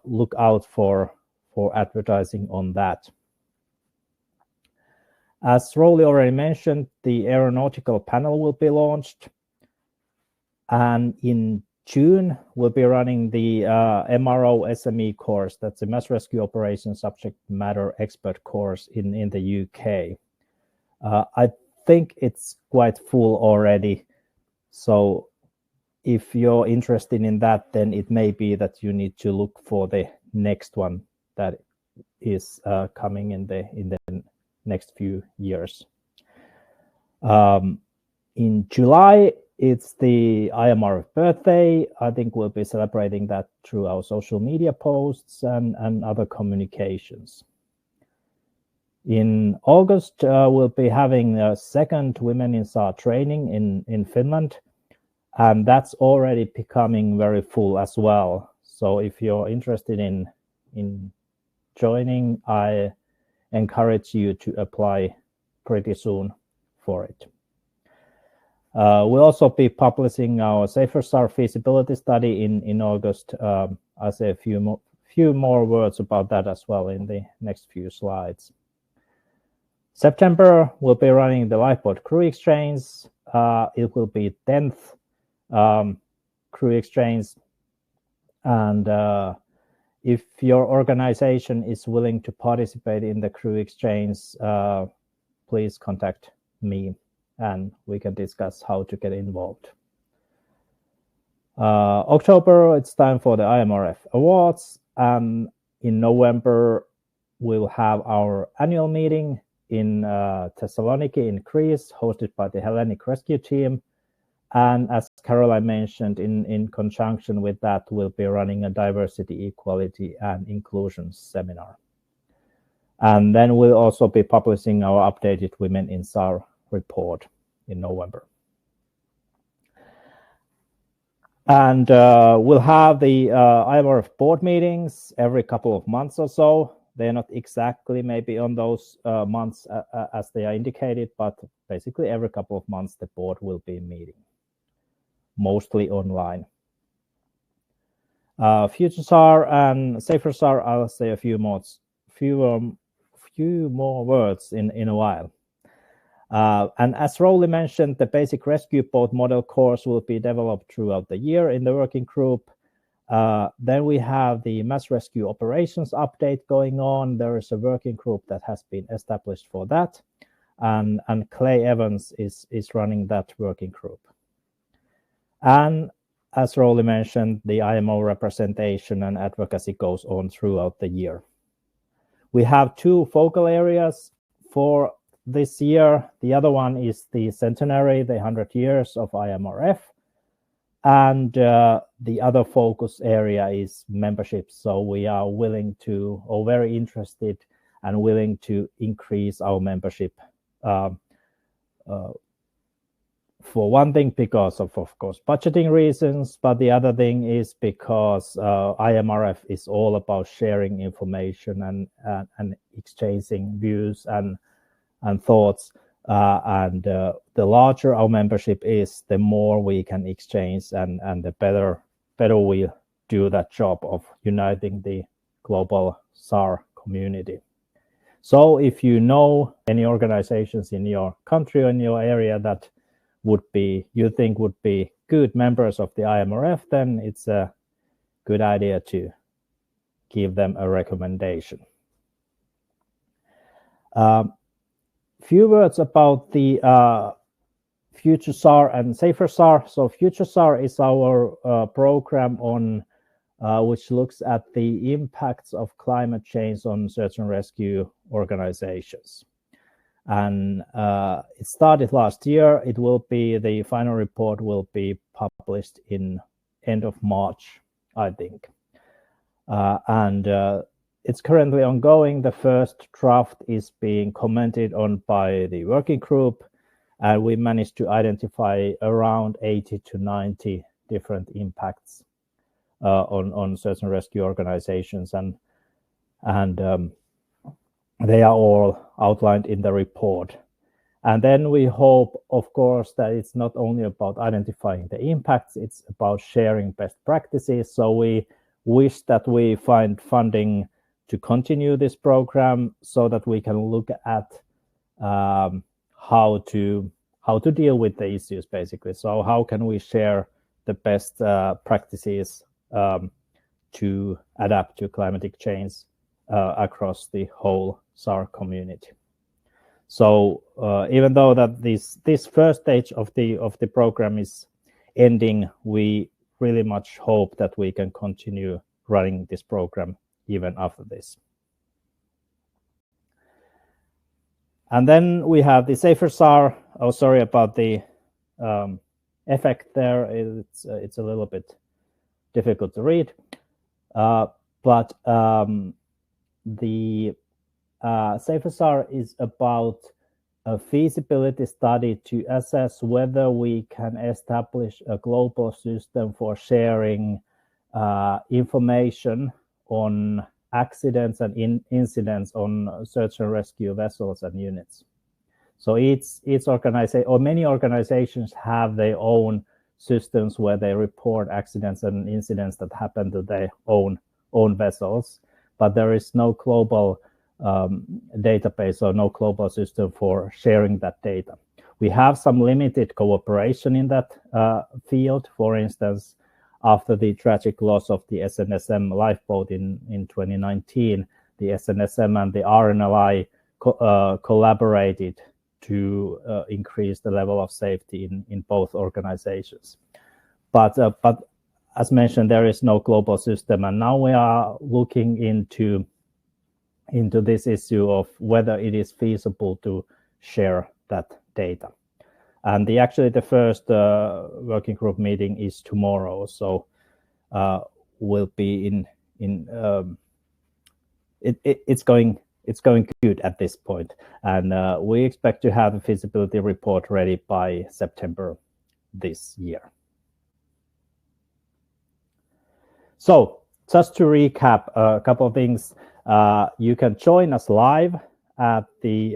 look out for advertising on that. As Rolly already mentioned, the aeronautical panel will be launched. And in June, we'll be running the MRO SME course. That's a Mass Rescue Operations Subject Matter Expert course in the UK. I think it's quite full already. So if you're interested in that, then it may be that you need to look for the next one that is coming in the next few years. In July, it's the IMRF birthday. I think we'll be celebrating that through our social media posts and other communications. In August, we'll be having a second Women in SAR training in Finland, and that's already becoming very full as well. So if you're interested in joining, I encourage you to apply pretty soon for it. We'll also be publishing our Safer SAR feasibility study in August. I'll say a few more words about that as well in the next few slides. September, we'll be running the Lifeboat Crew Exchange. It will be 10th Crew Exchange. And if your organization is willing to participate in the Crew Exchange, please contact me and we can discuss how to get involved. October, it's time for the IMRF Awards. In November, we'll have our annual meeting in Thessaloniki in Greece, hosted by the Hellenic Rescue Team. And as Caroline mentioned, in conjunction with that, we'll be running a diversity, equality, and inclusion seminar. And then we'll also be publishing our updated Women in SAR report in November. And we'll have the IMRF board meetings every couple of months or so. They're not exactly maybe on those months as they are indicated, but basically every couple of months the board will be meeting, mostly online. Future SAR and Safer SAR, I'll say a few more words in a while. And as Rolly mentioned, the basic rescue boat model course will be developed throughout the year in the working group. Then we have the mass rescue operations update going on. There is a working group that has been established for that. And Clay Evans is running that working group. And as Rolly mentioned, the IMO representation and advocacy goes on throughout the year. We have two focal areas for this year. The other one is the centenary, the 100 years of IMRF. And the other focus area is membership. So we are willing to, or very interested and willing to increase our membership. For one thing, because of course, budgeting reasons, but the other thing is because IMRF is all about sharing information and exchanging views and thoughts. And the larger our membership is, the more we can exchange and the better we do that job of uniting the global SAR community. So if you know any organizations in your country or in your area that you think would be good members of the IMRF, then it's a good idea to give them a recommendation. Few words about the Future SAR and Safer SAR. So Future SAR is our program on which looks at the impacts of climate change on search and rescue organizations. And it started last year. The final report will be published in end of March, I think. And it's currently ongoing. The first draft is being commented on by the working group. And we managed to identify around 80 to 90 different impacts on search and rescue organizations, and they are all outlined in the report. And then we hope, of course, that it's not only about identifying the impacts, it's about sharing best practices. So we wish that we find funding to continue this program so that we can look at how to deal with the issues, basically. So how can we share the best practices to adapt to climatic change across the whole SAR community. So even though that this first stage of the program is ending, we really much hope that we can continue running this program even after this. And then we have the Safer SAR. Oh, sorry about the effect there. It's a little bit difficult to read, but the Safer SAR is about a feasibility study to assess whether we can establish a global system for sharing information on accidents and incidents on search and rescue vessels and units. So each organization, or many organizations, have their own systems where they report accidents and incidents that happen to their own vessels, but there is no global database or no global system for sharing that data. We have some limited cooperation in that field. For instance, after the tragic loss of the SNSM lifeboat in 2019, the SNSM and the RNLI collaborated to increase the level of safety in both organizations. But as mentioned, there is no global system, and now we are looking into this issue of whether it is feasible to share that data. And actually the first working group meeting is tomorrow, so we'll be it's going good at this point, and we expect to have a feasibility report ready by September this year. So just to recap a couple of things. You can join us live at the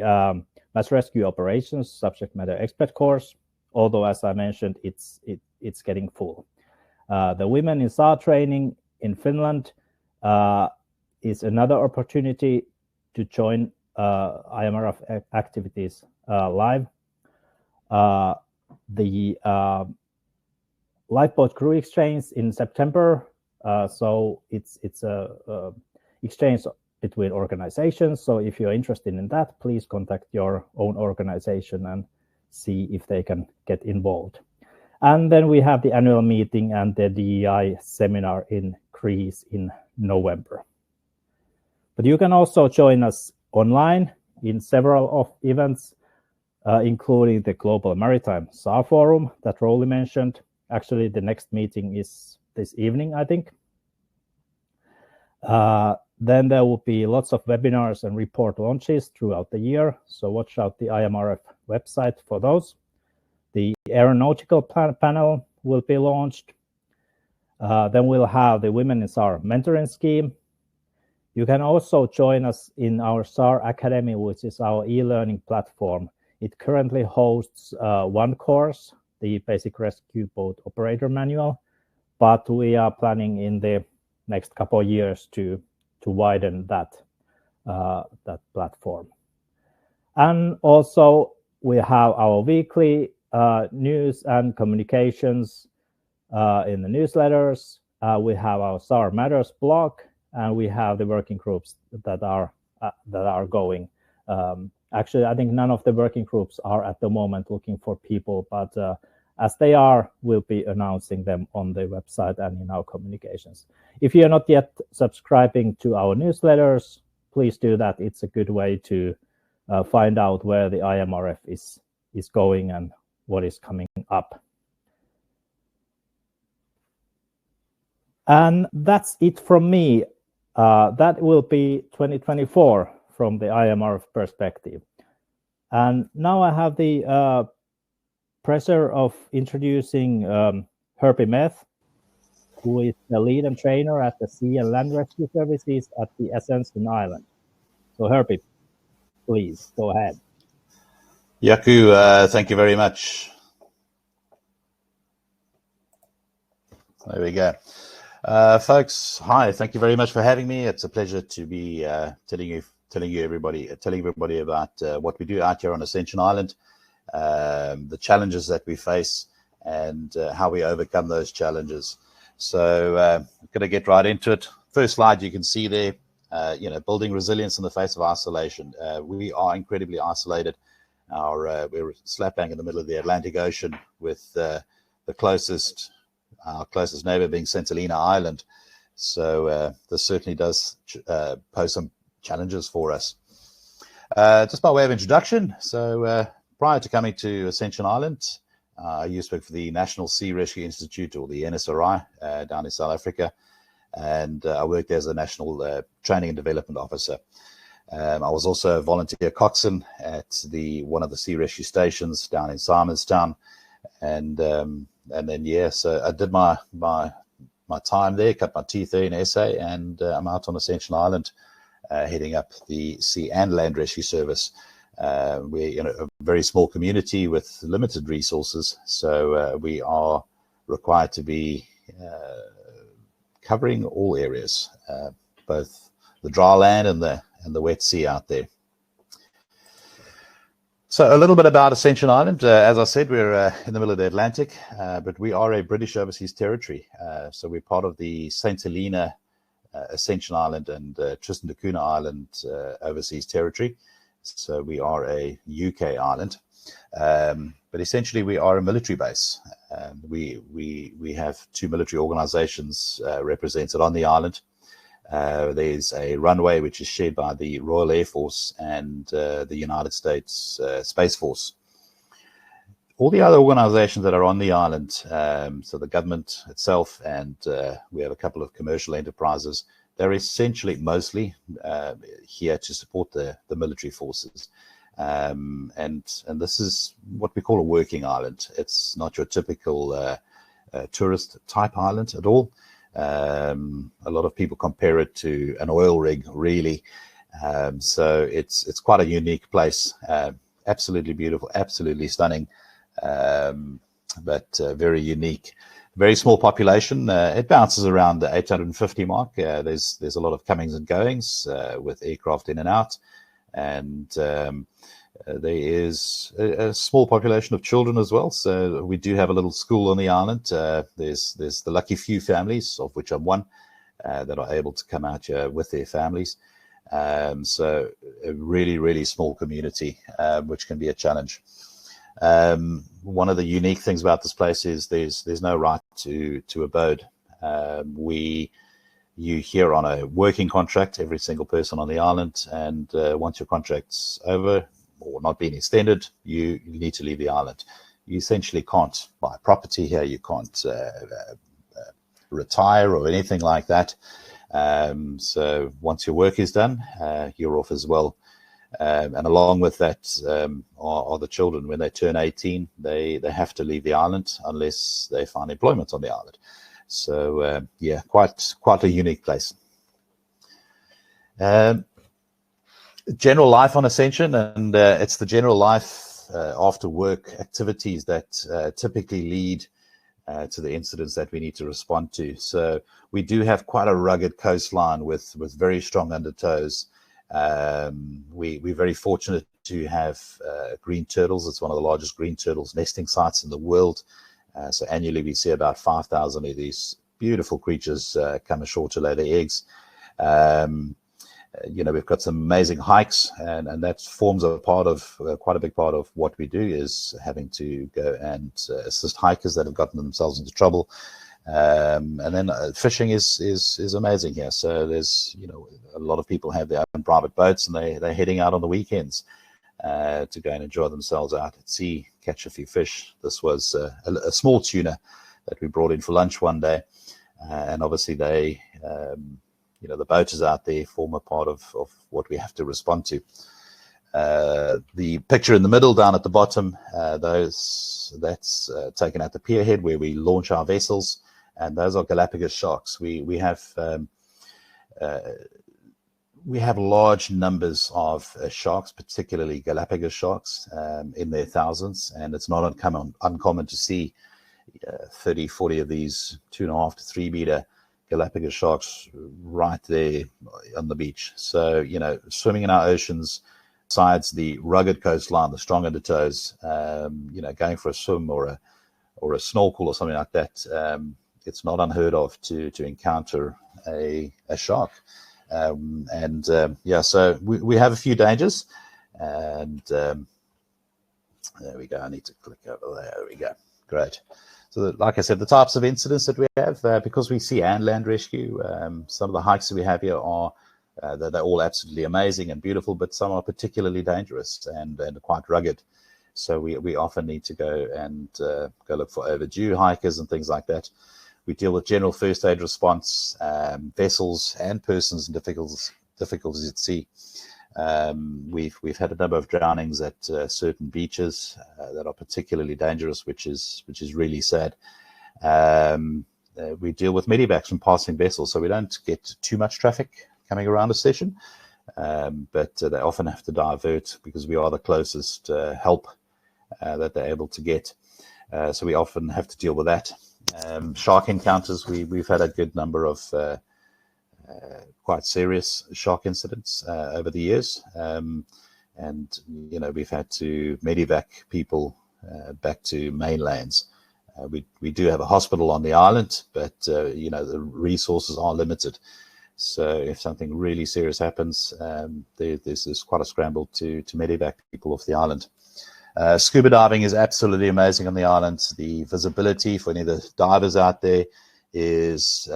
Mass Rescue Operations Subject Matter Expert course, although, as I mentioned, it's getting full. The Women in SAR training in Finland is another opportunity to join IMRF activities live. The lifeboat crew exchange in September, so it's a exchange between organizations. So if you're interested in that, please contact your own organization and see if they can get involved. And then we have the annual meeting and the DEI seminar in Greece in November. But you can also join us online in several of events, including the Global Maritime SAR Forum that Rolly mentioned. Actually, the next meeting is this evening, I think. Then there will be lots of webinars and report launches throughout the year, so watch out the IMRF website for those. The aeronautical panel will be launched. Then we'll have the Women in SAR mentoring scheme. You can also join us in our SAR Academy, which is our e-learning platform. It currently hosts one course, the Basic Rescue Boat Operator Manual, but we are planning in the next couple of years to widen that platform. And also we have our weekly news and communications in the newsletters. We have our SAR Matters blog, and we have the working groups that are going. Actually, I think none of the working groups are at the moment looking for people, but as they are, we'll be announcing them on the website and in our communications. If you're not yet subscribing to our newsletters, please do that. It's a good way to find out where the IMRF is going and what is coming up. And that's it from me. That will be 2024 from the IMRF perspective. And now I have the pleasure of introducing Herbie Meth, who is the lead and trainer at the Sea and Land Rescue Services at the Ascension Island. So Herbie, please go ahead. Jaakko, thank you very much. There we go. Folks, hi, thank you very much for having me. It's a pleasure to be telling everybody about what we do out here on Ascension Island, the challenges that we face, and how we overcome those challenges. So I'm going to get right into it. First slide you can see there, building resilience in the face of isolation. We are incredibly isolated. We're slap bang in the middle of the Atlantic Ocean, with our closest neighbor being St. Helena Island. So this certainly does pose some challenges for us. Just by way of introduction, so prior to coming to Ascension Island, I used to work for the National Sea Rescue Institute, or the NSRI, down in South Africa, and I worked as a National Training and Development Officer. I was also a volunteer coxswain at one of the sea rescue stations down in Simonstown, and then so I did my time there, cut my teeth there in SA, and I'm out on Ascension Island, heading up the Sea and Land Rescue Service. We're a very small community with limited resources, so we are required to be covering all areas, both the dry land and the wet sea out there. So a little bit about Ascension Island. As I said, we're in the middle of the Atlantic, but we are a British overseas territory. So we're part of the St. Helena, Ascension Island, and Tristan da Cunha Island overseas territory. So we are a UK island, but essentially we are a military base. We have two military organizations represented on the island. There's a runway which is shared by the Royal Air Force and the United States Space Force. All the other organizations that are on the island, so the government itself, and we have a couple of commercial enterprises, they're essentially mostly here to support the military forces. And this is what we call a working island. It's not your typical tourist type island at all. A lot of people compare it to an oil rig, really. So it's quite a unique place. Absolutely beautiful, absolutely stunning, but very unique. Very small population. It bounces around the 850 mark. There's a lot of comings and goings with aircraft in and out, and there is a small population of children as well. So we do have a little school on the island. There's the lucky few families, of which I'm one, that are able to come out here with their families. So a really, really small community, which can be a challenge. One of the unique things about this place is there's no right to abode. You're here on a working contract, every single person on the island, and once your contract's over or not being extended, you need to leave the island. You essentially can't buy property here. You can't retire or anything like that. So once your work is done, you're off as well. And along with that are the children. When they turn 18, they have to leave the island unless they find employment on the island. So yeah, quite a unique place. General life on Ascension, and it's the general life after work activities that typically lead to the incidents that we need to respond to. So we do have quite a rugged coastline with very strong undertows. We're very fortunate to have green turtles. It's one of the largest green turtles nesting sites in the world. So annually we see about 5,000 of these beautiful creatures come ashore to lay their eggs. We've got some amazing hikes, and that forms a part of quite a big part of what we do, is having to go and assist hikers that have gotten themselves into trouble. And then fishing is amazing here. So there's, a lot of people have their own private boats, and they're heading out on the weekends to go and enjoy themselves out at sea, catch a few fish. This was a small tuna that we brought in for lunch one day. And obviously they, the boaters out there form a part of what we have to respond to. The picture in the middle down at the bottom, that's taken at the pierhead where we launch our vessels, and those are Galapagos sharks. We have large numbers of sharks, particularly Galapagos sharks, in their thousands, and it's not uncommon to see 30, 40 of these 2.5 to 3 meter Galapagos sharks right there on the beach. So, swimming in our oceans, besides the rugged coastline, the strong undertows, going for a swim or a snorkel or something like that, it's not unheard of to encounter a shark. So we have a few dangers, and there we go. I need to click over there. There we go. Great. So, like I said, the types of incidents that we have, because we see and land rescue, some of the hikes that we have here are they're all absolutely amazing and beautiful, but some are particularly dangerous and quite rugged. So we often need to go look for overdue hikers and things like that. We deal with general first aid response, vessels and persons in difficulties at sea. We've had a number of drownings at certain beaches that are particularly dangerous, which is really sad. We deal with medevacs from passing vessels, so we don't get too much traffic coming around a session, but they often have to divert because we are the closest help that they're able to get. So we often have to deal with that. Shark encounters, we've had a good number of quite serious shark incidents over the years, and we've had to medevac people back to mainlands. We do have a hospital on the island, but the resources are limited. So if something really serious happens, there's quite a scramble to medevac people off the island. Scuba diving is absolutely amazing on the island. The visibility for any of the divers out there is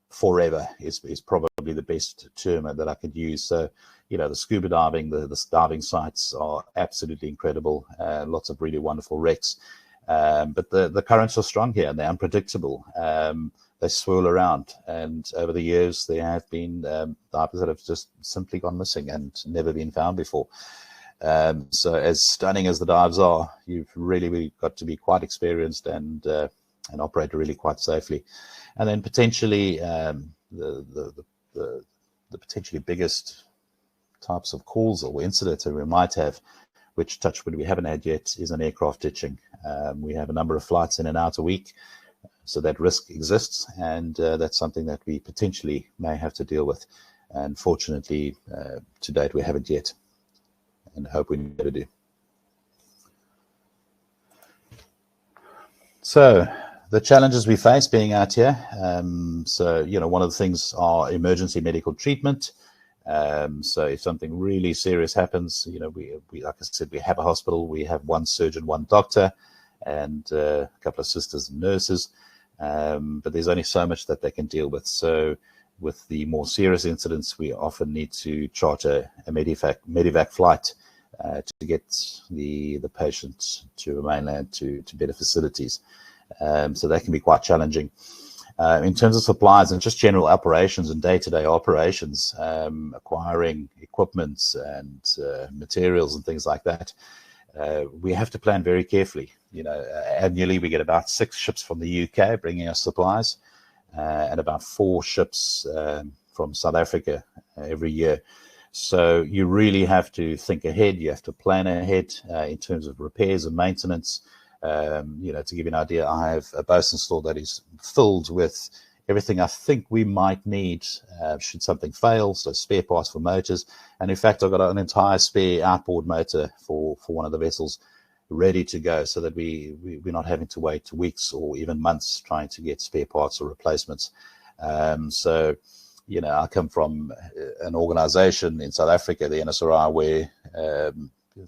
forever, is probably the best term that I could use. So, the scuba diving, the diving sites are absolutely incredible. Lots of really wonderful wrecks. But the currents are strong here and they're unpredictable. They swirl around, and over the years there have been divers that have just simply gone missing and never been found before. So as stunning as the dives are, you've really got to be quite experienced and operate really quite safely. And then potentially the potentially biggest types of calls or incidents that we might have, which touch wood we haven't had yet, is an aircraft ditching. We have a number of flights in and out a week, so that risk exists, and that's something that we potentially may have to deal with. And fortunately, to date, we haven't yet, and hope we never do. So the challenges we face being out here, one of the things are emergency medical treatment. So if something really serious happens, we like I said, we have a hospital, we have one surgeon, one doctor, and a couple of sisters and nurses, but there's only so much that they can deal with. So with the more serious incidents, we often need to charter a medevac flight to get the patient to the mainland to better facilities. So that can be quite challenging. In terms of supplies and just general operations and day-to-day operations, acquiring equipment and materials and things like that, we have to plan very carefully. Annually we get about 6 ships from the UK bringing us supplies, and about 4 ships from South Africa every year. So you really have to think ahead. You have to plan ahead in terms of repairs and maintenance. To give you an idea, I have a bosun store that is filled with everything I think we might need should something fail, so spare parts for motors. And in fact, I've got an entire spare outboard motor for one of the vessels ready to go, so that we're not having to wait weeks or even months trying to get spare parts or replacements. I come from an organization in South Africa, the NSRI, where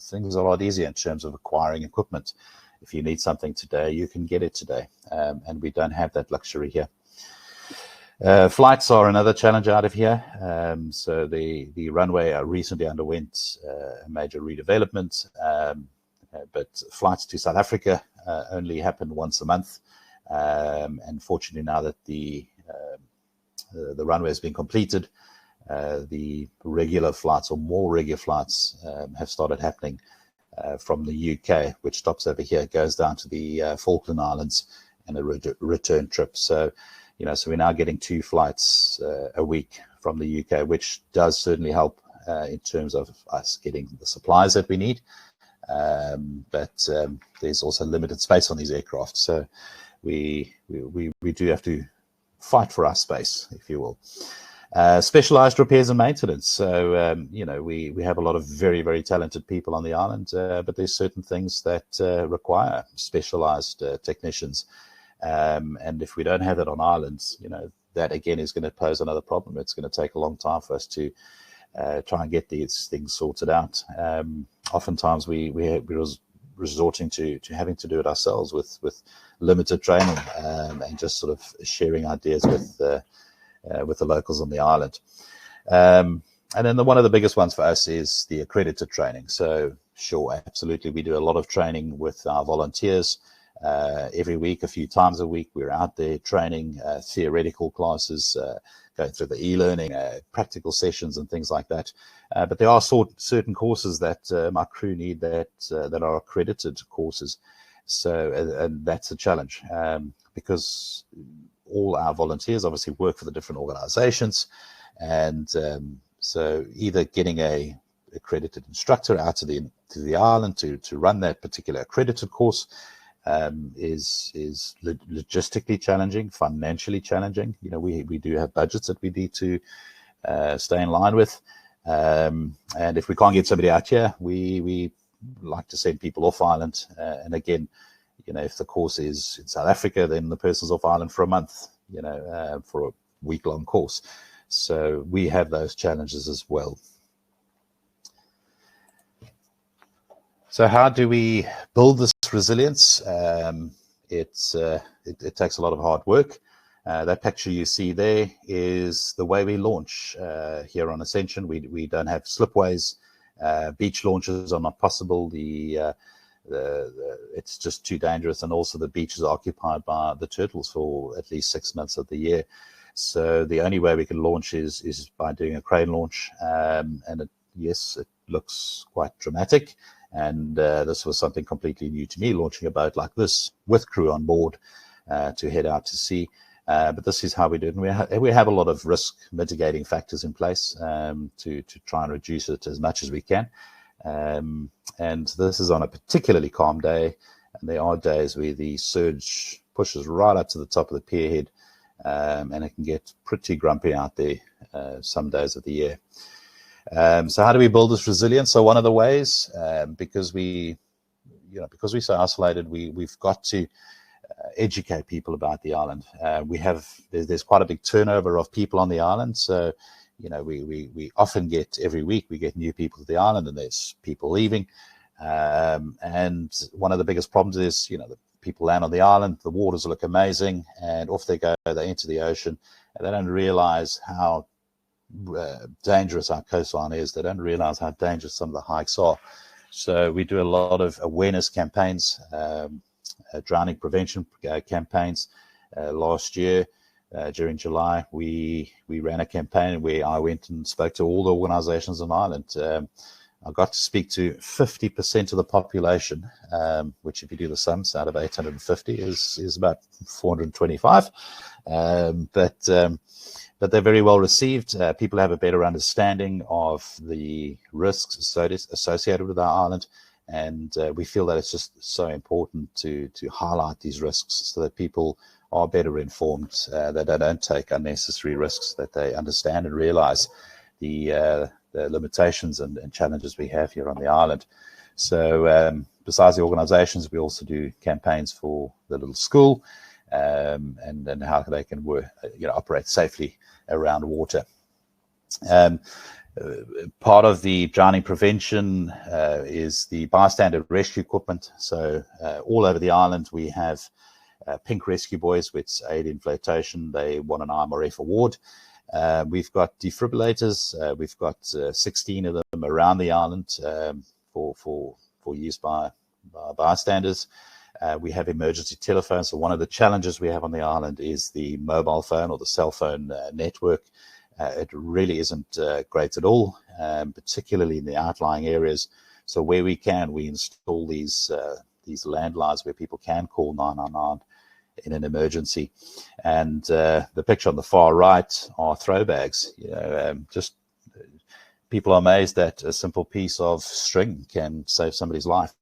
things are a lot easier in terms of acquiring equipment. If you need something today, you can get it today, and we don't have that luxury here. Flights are another challenge out of here. So the runway recently underwent a major redevelopment, but flights to South Africa only happen once a month. And fortunately, now that the runway has been completed, the regular flights, or more regular flights, have started happening from the UK, which stops over here, goes down to the Falkland Islands, and a return trip. So, so we're now getting 2 flights a week from the UK, which does certainly help in terms of us getting the supplies that we need. But there's also limited space on these aircraft, so we do have to fight for our space, if you will. Specialized repairs and maintenance. So, we have a lot of very, very talented people on the island, but there's certain things that require specialized technicians. And if we don't have that on islands, that again is going to pose another problem. It's going to take a long time for us to try and get these things sorted out. Oftentimes we're resorting to having to do it ourselves with limited training, and just sort of sharing ideas with the locals on the island. And then one of the biggest ones for us is the accredited training. So sure, absolutely, we do a lot of training with our volunteers. Every week, a few times a week, we're out there training, theoretical classes, going through the e-learning, practical sessions and things like that. But there are certain courses that my crew need that are accredited courses. So, and that's a challenge, because all our volunteers obviously work for the different organizations. And so either getting a accredited instructor out to the island to run that particular accredited course is logistically challenging, financially challenging. We do have budgets that we need to stay in line with, and if we can't get somebody out here, we like to send people off island. And again, if the course is in South Africa, then the person's off island for a month, for a week-long course. So we have those challenges as well. So how do we build this resilience? It takes a lot of hard work. That picture you see there is the way we launch here on Ascension. We don't have slipways. Beach launches are not possible. It's just too dangerous, and also the beach is occupied by the turtles for at least 6 months of the year. So the only way we can launch is by doing a crane launch, and yes, it looks quite dramatic. And this was something completely new to me, launching a boat like this with crew on board to head out to sea. But this is how we do it. And we have a lot of risk mitigating factors in place to try and reduce it as much as we can. And this is on a particularly calm day. And there are days where the surge pushes right up to the top of the pier head, and it can get pretty grumpy out there some days of the year. So how do we build this resilience? So one of the ways, because we're so isolated, we've got to educate people about the island. There's quite a big turnover of people on the island. So, we often get, every week we get new people to the island, and there's people leaving. And one of the biggest problems is, the people land on the island, the waters look amazing, and off they go, they enter the ocean, and they don't realize how dangerous our coastline is. They don't realize how dangerous some of the hikes are. So we do a lot of awareness campaigns, drowning prevention campaigns. Last year, during July, we ran a campaign where I went and spoke to all the organizations on Ireland. I got to speak to 50% of the population, which, if you do the sums, out of 850 is about 425. But they're very well received. People have a better understanding of the risks associated with our island, and we feel that it's just so important to highlight these risks so that people are better informed, that they don't take unnecessary risks, that they understand and realize the limitations and challenges we have here on the island. So besides the organizations, we also do campaigns for the little school, and how they can work, operate safely around water. Part of the drowning prevention is the bystander rescue equipment. So all over the island we have pink rescue buoys which aid in flotation. They won an IMRF award. We've got defibrillators. We've got 16 of them around the island for use by bystanders. We have emergency telephones. So one of the challenges we have on the island is the mobile phone or the cell phone network. it really isn't great at all, particularly in the outlying areas. So where we can, we install these landlines where people can call 999 in an emergency. And the picture on the far right are throw bags. Just people are amazed that a simple piece of string can save somebody's life.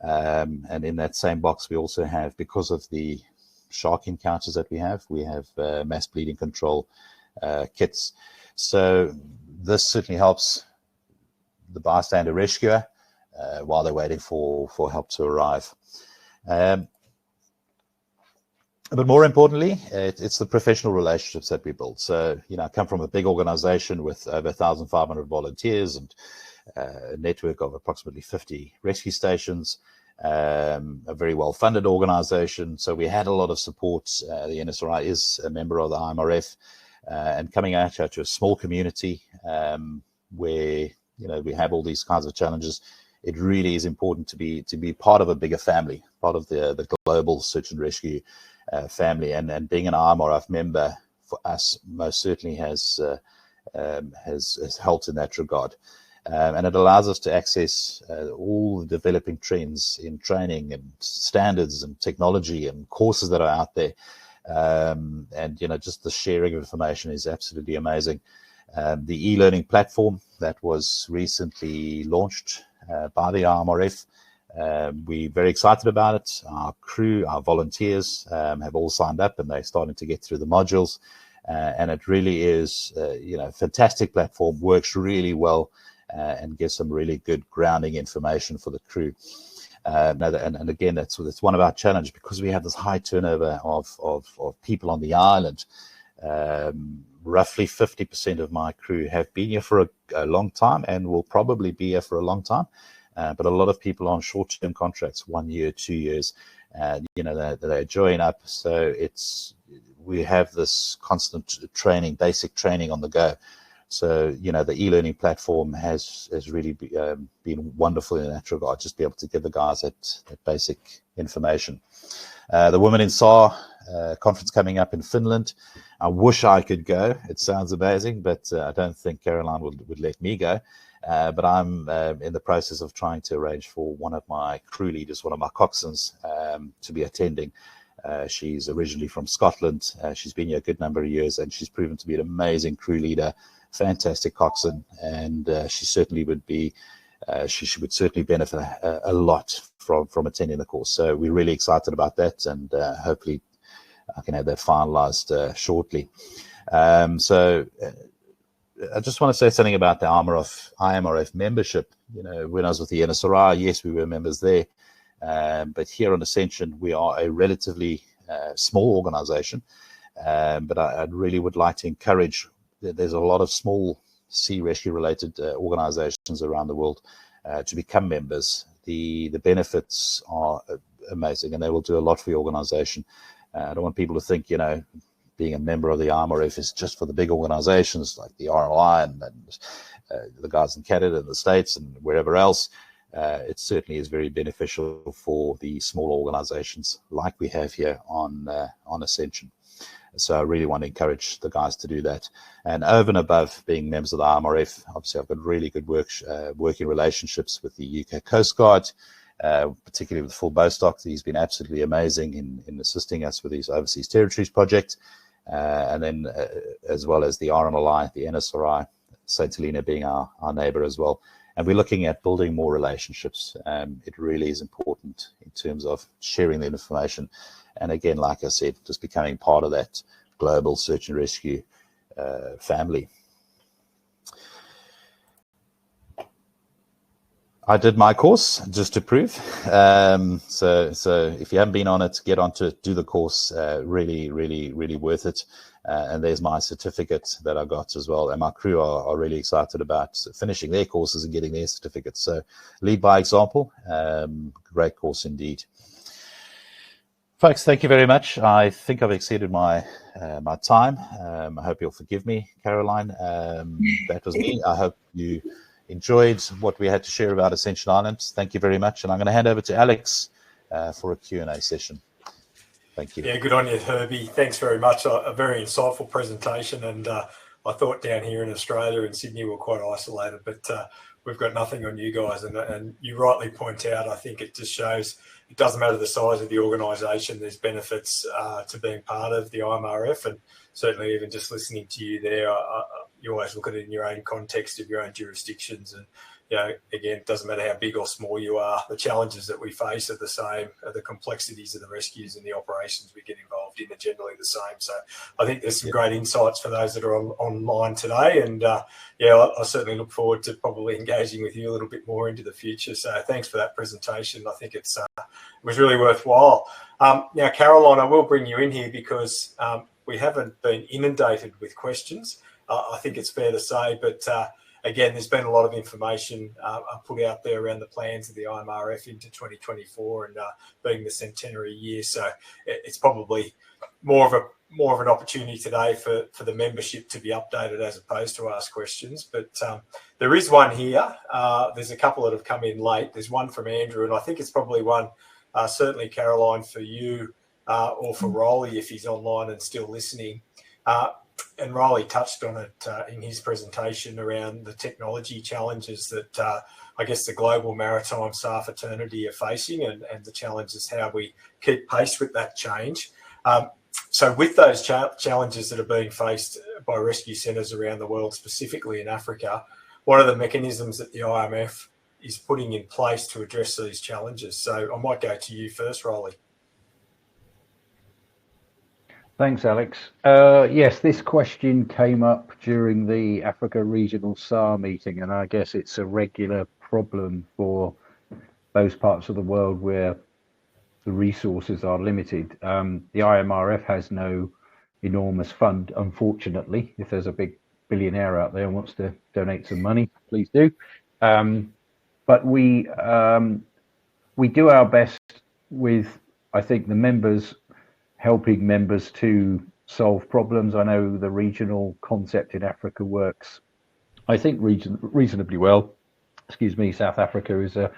And in that same box, we also have, because of the shark encounters that we have mass bleeding control kits. So this certainly helps the bystander rescuer while they're waiting for help to arrive. But more importantly, it's the professional relationships that we build. So, I come from a big organization with over 1,500 volunteers and a network of approximately 50 rescue stations, a very well-funded organization. So we had a lot of support. The NSRI is a member of the IMRF, and coming out to a small community where, we have all these kinds of challenges. It really is important to be part of a bigger family, part of the global search and rescue family, and being an IMRF member for us most certainly has helped in that regard, and it allows us to access all the developing trends in training and standards and technology and courses that are out there, and just the sharing of information is absolutely amazing. The e-learning platform that was recently launched by the IMRF. We're very excited about it. Our crew, our volunteers have all signed up, and they're starting to get through the modules. And it really is, a fantastic platform, works really well, and gives some really good grounding information for the crew. And again, that's one of our challenges, because we have this high turnover of people on the island. Roughly 50% of my crew have been here for a long time and will probably be here for a long time. But a lot of people are on short-term contracts, 1 year, 2 years, they're joining up. So we have this constant training, basic training on the go. So, the e-learning platform has really been wonderful in that regard, just be able to give the guys that basic information. The Women in SAR conference coming up in Finland. I wish I could go. It sounds amazing, but I don't think Caroline would let me go. But I'm in the process of trying to arrange for one of my crew leaders, one of my coxswains, to be attending. She's originally from Scotland. She's been here a good number of years, and she's proven to be an amazing crew leader, fantastic coxswain, and she certainly would be. She would certainly benefit a lot from attending the course. So we're really excited about that, and hopefully I can have that finalized shortly. So I just want to say something about the IMRF membership. When I was with the NSRI, yes, we were members there. But here on Ascension, we are a relatively small organization. But I really would like to encourage, there's a lot of small sea rescue related organizations around the world to become members. The benefits are amazing, and they will do a lot for the organization. I don't want people to think, being a member of the IMRF is just for the big organizations like the RLI and the guys in Canada and the States and wherever else. It certainly is very beneficial for the small organizations like we have here on Ascension. So I really want to encourage the guys to do that. And over and above being members of the IMRF, obviously I've got really good working relationships with the UK Coast Guard, particularly with Phil Bostock. He's been absolutely amazing in assisting us with these Overseas Territories project. And then as well as the RNLI, the NSRI, St. Helena being our neighbor as well. And we're looking at building more relationships. It really is important in terms of sharing the information. And again, like I said, just becoming part of that global search and rescue family. I did my course just to prove. So if you haven't been on it, get onto it, do the course. Really, really, really worth it. And there's my certificate that I got as well. And my crew are really excited about finishing their courses and getting their certificates. So lead by example. Great course indeed. Folks, thank you very much. I think I've exceeded my time. I hope you'll forgive me, Caroline. That was me. I hope you enjoyed what we had to share about Ascension Island. Thank you very much. And I'm going to hand over to Alex for a Q&A session. Thank you. Yeah, good on you, Herbie. Thanks very much. A very insightful presentation, and I thought down here in Australia and Sydney we're quite isolated, but we've got nothing on you guys. And you rightly point out, I think it just shows it doesn't matter the size of the organisation, there's benefits to being part of the IMRF, and certainly even just listening to you there, you always look at it in your own context of your own jurisdictions. And, you know, again, it doesn't matter how big or small you are, the challenges that we face are the same, the complexities of the rescues and the operations we get involved in are generally the same. So I think there's some great insights for those that are online today. And I certainly look forward to probably engaging with you a little bit more into the future. So thanks for that presentation. I think it was really worthwhile. Now, Caroline, I will bring you in here because we haven't been inundated with questions. I think it's fair to say, but again, there's been a lot of information put out there around the plans of the IMRF into 2024 and being the centenary year. So it's probably more of an opportunity today for the membership to be updated as opposed to ask questions. But there is one here. There's a couple that have come in late. There's one from Andrew, and I think it's probably one, certainly Caroline, for you or for Rolly if he's online and still listening. And Riley touched on it in his presentation around the technology challenges that I guess the global maritime SAR fraternity are facing, and the challenges how we keep pace with that change. So with those challenges that are being faced by rescue centres around the world, specifically in Africa, what are the mechanisms that the IMF is putting in place to address these challenges? So I might go to you first, Riley. Thanks, Alex. Yes, this question came up during the Africa Regional SAR meeting, and I guess it's a regular problem for those parts of the world where the resources are limited. The IMRF has no enormous fund, unfortunately. If there's a big billionaire out there who wants to donate some money, please do. But we do our best with, I think, the members, helping members to solve problems. I know the regional concept in Africa works, I think, reasonably well. Excuse me, South Africa is a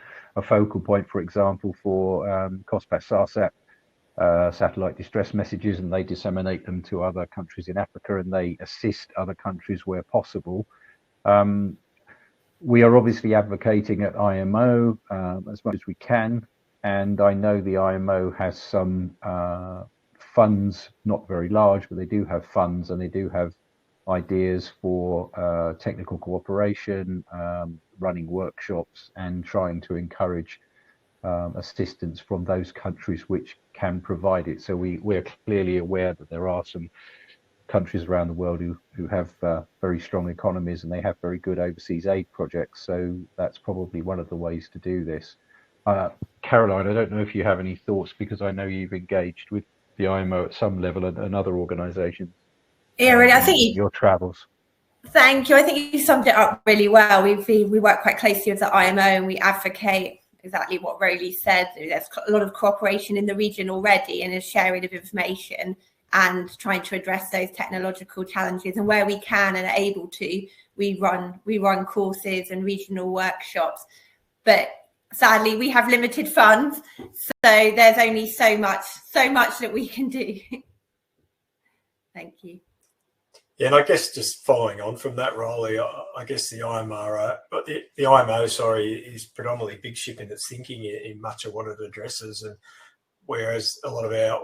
focal point, for example, for COSPAS SARSAT satellite distress messages, and they disseminate them to other countries in Africa, and they assist other countries where possible. We are obviously advocating at IMO as much as we can, and I know the IMO has some funds, not very large, but they do have funds, and they do have ideas for technical cooperation, running workshops, and trying to encourage assistance from those countries which can provide it. So we're clearly aware that there are some countries around the world who have very strong economies, and they have very good overseas aid projects. So that's probably one of the ways to do this. Caroline, I don't know if you have any thoughts, because I know you've engaged with the IMO at some level and other organisations. Yeah, really. I think your travels. Thank you. I think you summed it up really well. We work quite closely with the IMO, and we advocate exactly what Rowley said. There's a lot of cooperation in the region already, and a sharing of information and trying to address those technological challenges. And where we can and are able to, we run courses and regional workshops. But sadly, we have limited funds, so there's only so much that we can do. Thank you. Yeah, and I guess just following on from that, Riley, I guess the IMO, is predominantly big ship in its thinking in much of what it addresses, and whereas a lot of our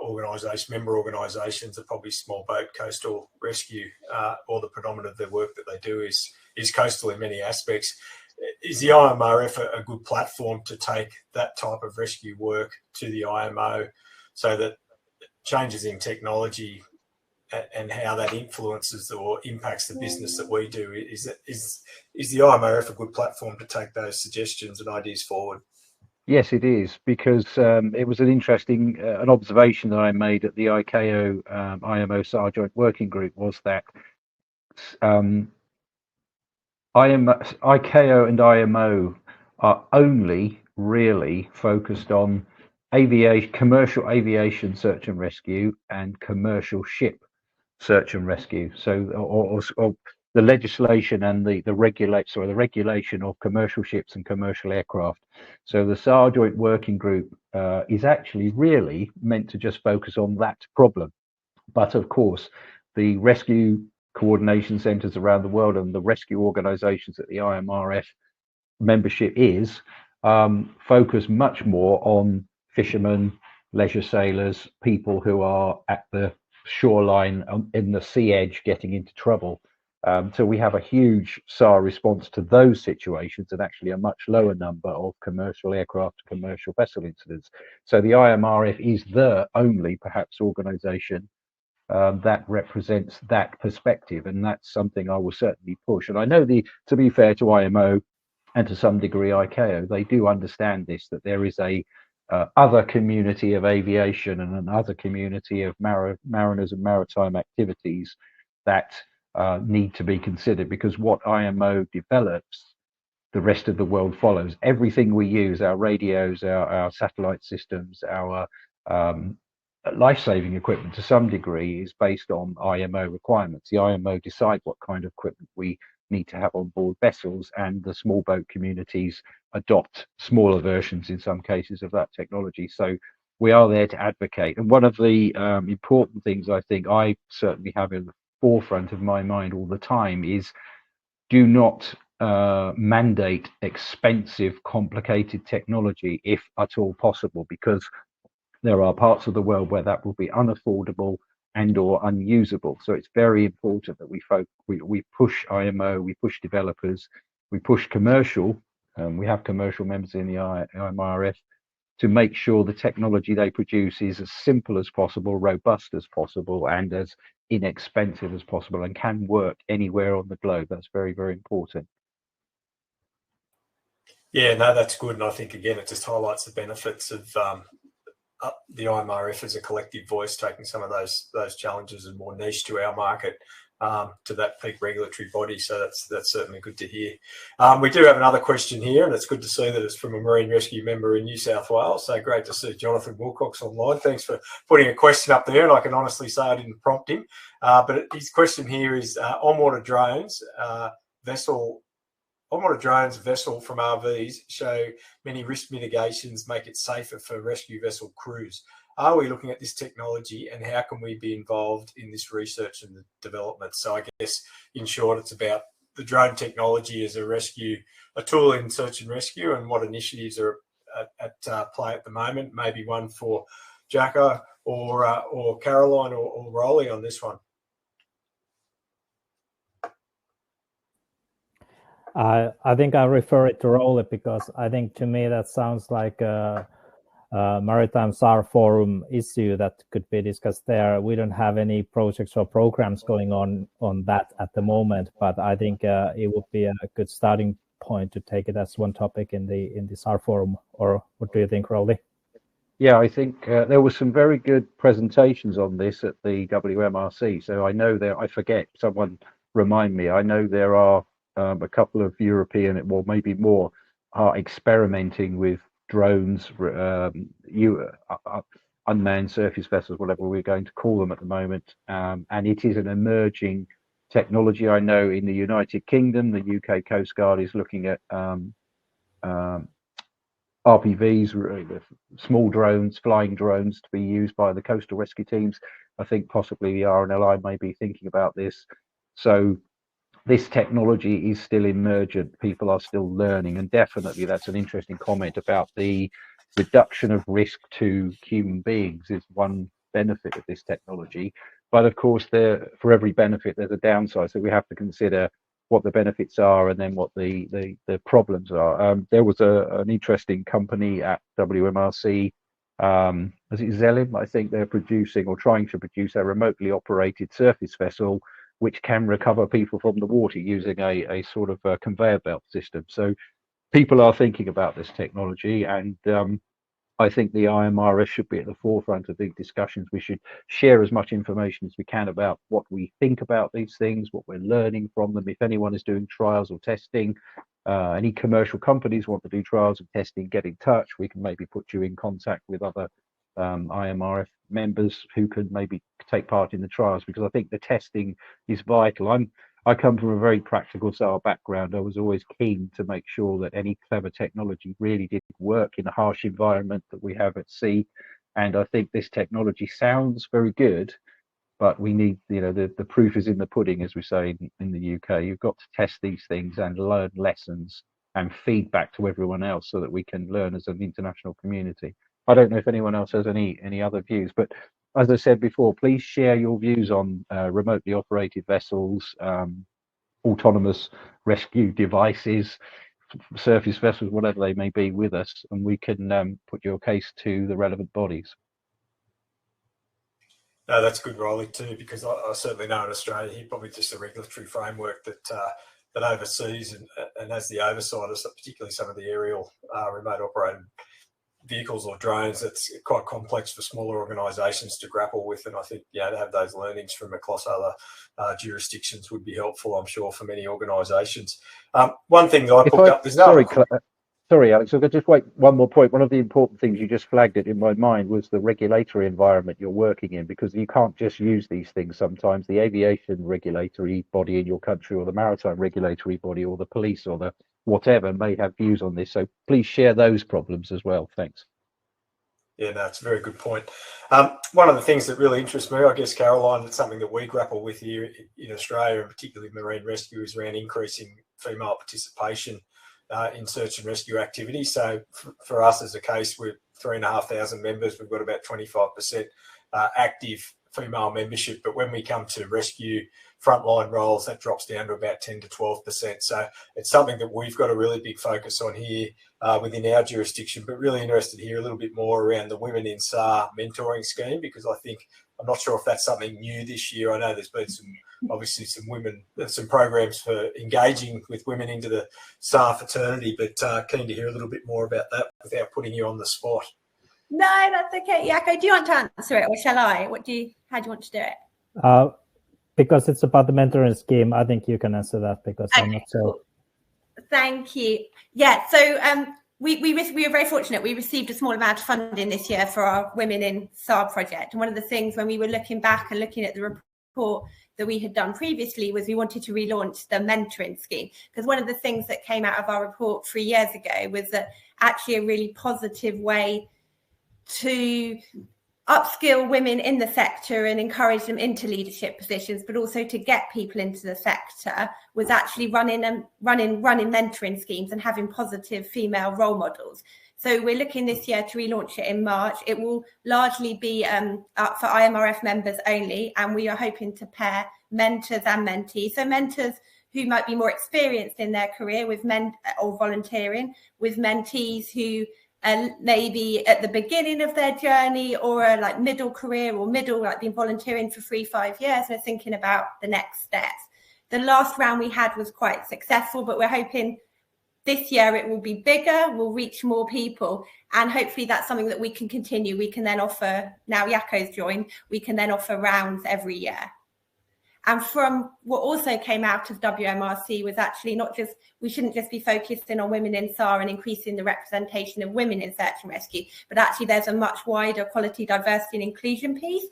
member organisations are probably small boat coastal rescue, or the predominant of their work that they do is coastal in many aspects. Is the IMRF a good platform to take that type of rescue work to the IMO, so that changes in technology and how that influences or impacts the business that we do, is the IMRF a good platform to take those suggestions and ideas forward? Yes, it is, because it was an interesting an observation that I made at the ICAO IMO SAR Joint Working Group, was that ICAO and IMO are only really focused on commercial aviation search and rescue and commercial ship search and rescue. So, or the legislation and the regulation of commercial ships and commercial aircraft. So the SAR Joint Working Group is actually really meant to just focus on that problem. But of course, the rescue coordination centers around the world and the rescue organizations that the IMRF membership is, focus much more on fishermen, leisure sailors, people who are at the shoreline in the sea edge getting into trouble. So we have a huge SAR response to those situations and actually a much lower number of commercial aircraft, commercial vessel incidents. So the IMRF is the only perhaps organization that represents that perspective, and that's something I will certainly push. And I know to be fair to IMO and to some degree ICAO, they do understand this, that there is a other community of aviation and another community of mariners and maritime activities that need to be considered, because what IMO develops, the rest of the world follows. Everything we use, our radios, our satellite systems, our life-saving equipment to some degree is based on IMO requirements. The IMO decide what kind of equipment we need to have on board vessels, and the small boat communities adopt smaller versions in some cases of that technology. So we are there to advocate. And one of the important things I think I certainly have in the forefront of my mind all the time is do not mandate expensive, complicated technology if at all possible, because there are parts of the world where that will be unaffordable and or unusable. So it's very important that we push IMO, we push developers, we push commercial, we have commercial members in the IMRF, to make sure the technology they produce is as simple as possible, robust as possible, and as inexpensive as possible, and can work anywhere on the globe. That's very, very important. Yeah, no, that's good. And I think, again, it just highlights the benefits of the IMRF as a collective voice, taking some of those challenges and more niche to our market, to that peak regulatory body. So that's certainly good to hear. We do have another question here, and it's good to see that it's from a Marine Rescue member in New South Wales. So great to see Jonathan Wilcox online. Thanks for putting a question up there, and I can honestly say I didn't prompt him. But his question here is on-water drones, vessel from RVs show many risk mitigations, make it safer for rescue vessel crews. Are we looking at this technology, and how can we be involved in this research and development? So I guess, in short, it's about the drone technology as a tool in search and rescue, and what initiatives are at play at the moment. Maybe one for Jacko or Caroline or Rolly on this one. I think I refer it to Rolly, because I think to me that sounds like a maritime SAR forum issue that could be discussed there. We don't have any projects or programs going on that at the moment, but I think it would be a good starting point to take it as one topic in the SAR forum. Or what do you think, Rolly? Yeah, I think there were some very good presentations on this at the WMRC. So I know I forget, someone remind me, I know there are a couple of European, well, maybe more, are experimenting with drones, unmanned surface vessels, whatever we're going to call them at the moment. And it is an emerging technology. I know in the United Kingdom, the UK Coast Guard is looking at RPVs, small drones, flying drones, to be used by the coastal rescue teams. I think possibly the RNLI may be thinking about this. So this technology is still emergent. People are still learning, and definitely that's an interesting comment about the reduction of risk to human beings is one benefit of this technology. But of course, for every benefit, there's a downside. So we have to consider what the benefits are and then what the problems are. There was an interesting company at WMRC, is it Zelim? I think they're producing or trying to produce a remotely operated surface vessel which can recover people from the water using a sort of a conveyor belt system. So people are thinking about this technology, and I think the IMRF should be at the forefront of these discussions. We should share as much information as we can about what we think about these things, what we're learning from them. If anyone is doing trials or testing, any commercial companies want to do trials and testing, get in touch. We can maybe put you in contact with other IMRF members who can maybe take part in the trials, because I think the testing is vital. I come from a very practical SAR background. I was always keen to make sure that any clever technology really did work in a harsh environment that we have at sea. And I think this technology sounds very good, but we need, the proof is in the pudding, as we say in the UK. You've got to test these things and learn lessons and feedback to everyone else so that we can learn as an international community. I don't know if anyone else has any other views, but as I said before, please share your views on remotely operated vessels, autonomous rescue devices, surface vessels, whatever they may be, with us, and we can put your case to the relevant bodies. No, that's good, Riley, too, because I certainly know in Australia here, probably just a regulatory framework that that oversees and has the oversight of particularly some of the aerial remote operated vehicles or drones. That's quite complex for smaller organisations to grapple with, and I think to have those learnings from across other jurisdictions would be helpful, I'm sure, for many organisations. One thing that I picked up, Sorry, Alex, I'll just wait one more point. One of the important things you just flagged it in my mind was the regulatory environment you're working in, because you can't just use these things sometimes. The aviation regulatory body in your country, or the maritime regulatory body, or the police, or the whatever may have views on this. So please share those problems as well. Thanks. Yeah, no, it's a very good point. One of the things that really interests me, I guess, Caroline, it's something that we grapple with here in Australia, and particularly marine rescue, is around increasing female participation in search and rescue activities. So for us as a case, we're 3,500 members. We've got about 25% active female membership. But when we come to rescue frontline roles, that drops down to about 10 to 12%. So it's something that we've got a really big focus on here within our jurisdiction, but really interested to hear a little bit more around the Women in SAR mentoring scheme, because I'm not sure if that's something new this year. I know there's been some programs for engaging with women into the SAR fraternity, but keen to hear a little bit more about that without putting you on the spot. No, that's okay. Jaco, do you want to answer it, or shall I? How do you want to do it? Because it's about the mentoring scheme, I think you can answer that, because I'm not so. Thank you. Yeah, so we were very fortunate. We received a small amount of funding this year for our Women in SAR project. And one of the things when we were looking back and looking at the report that we had done previously was we wanted to relaunch the mentoring scheme, because one of the things that came out of our report 3 years ago was that actually a really positive way to upskill women in the sector and encourage them into leadership positions, but also to get people into the sector, was actually running mentoring schemes and having positive female role models. So we're looking this year to relaunch it in March. It will largely be up for IMRF members only, and we are hoping to pair mentors and mentees. So mentors who might be more experienced in their career with men or volunteering, with mentees who maybe at the beginning of their journey, or like middle career, or like been volunteering for 3-5 years and are thinking about the next steps. The last round we had was quite successful, but we're hoping this year it will be bigger, we'll reach more people, and hopefully that's something that we can continue. We can then offer, now Jaco's joined, we can then offer rounds every year. And from what also came out of WMRC was actually we shouldn't just be focusing on women in SAR and increasing the representation of women in search and rescue, but actually there's a much wider quality, diversity and inclusion piece.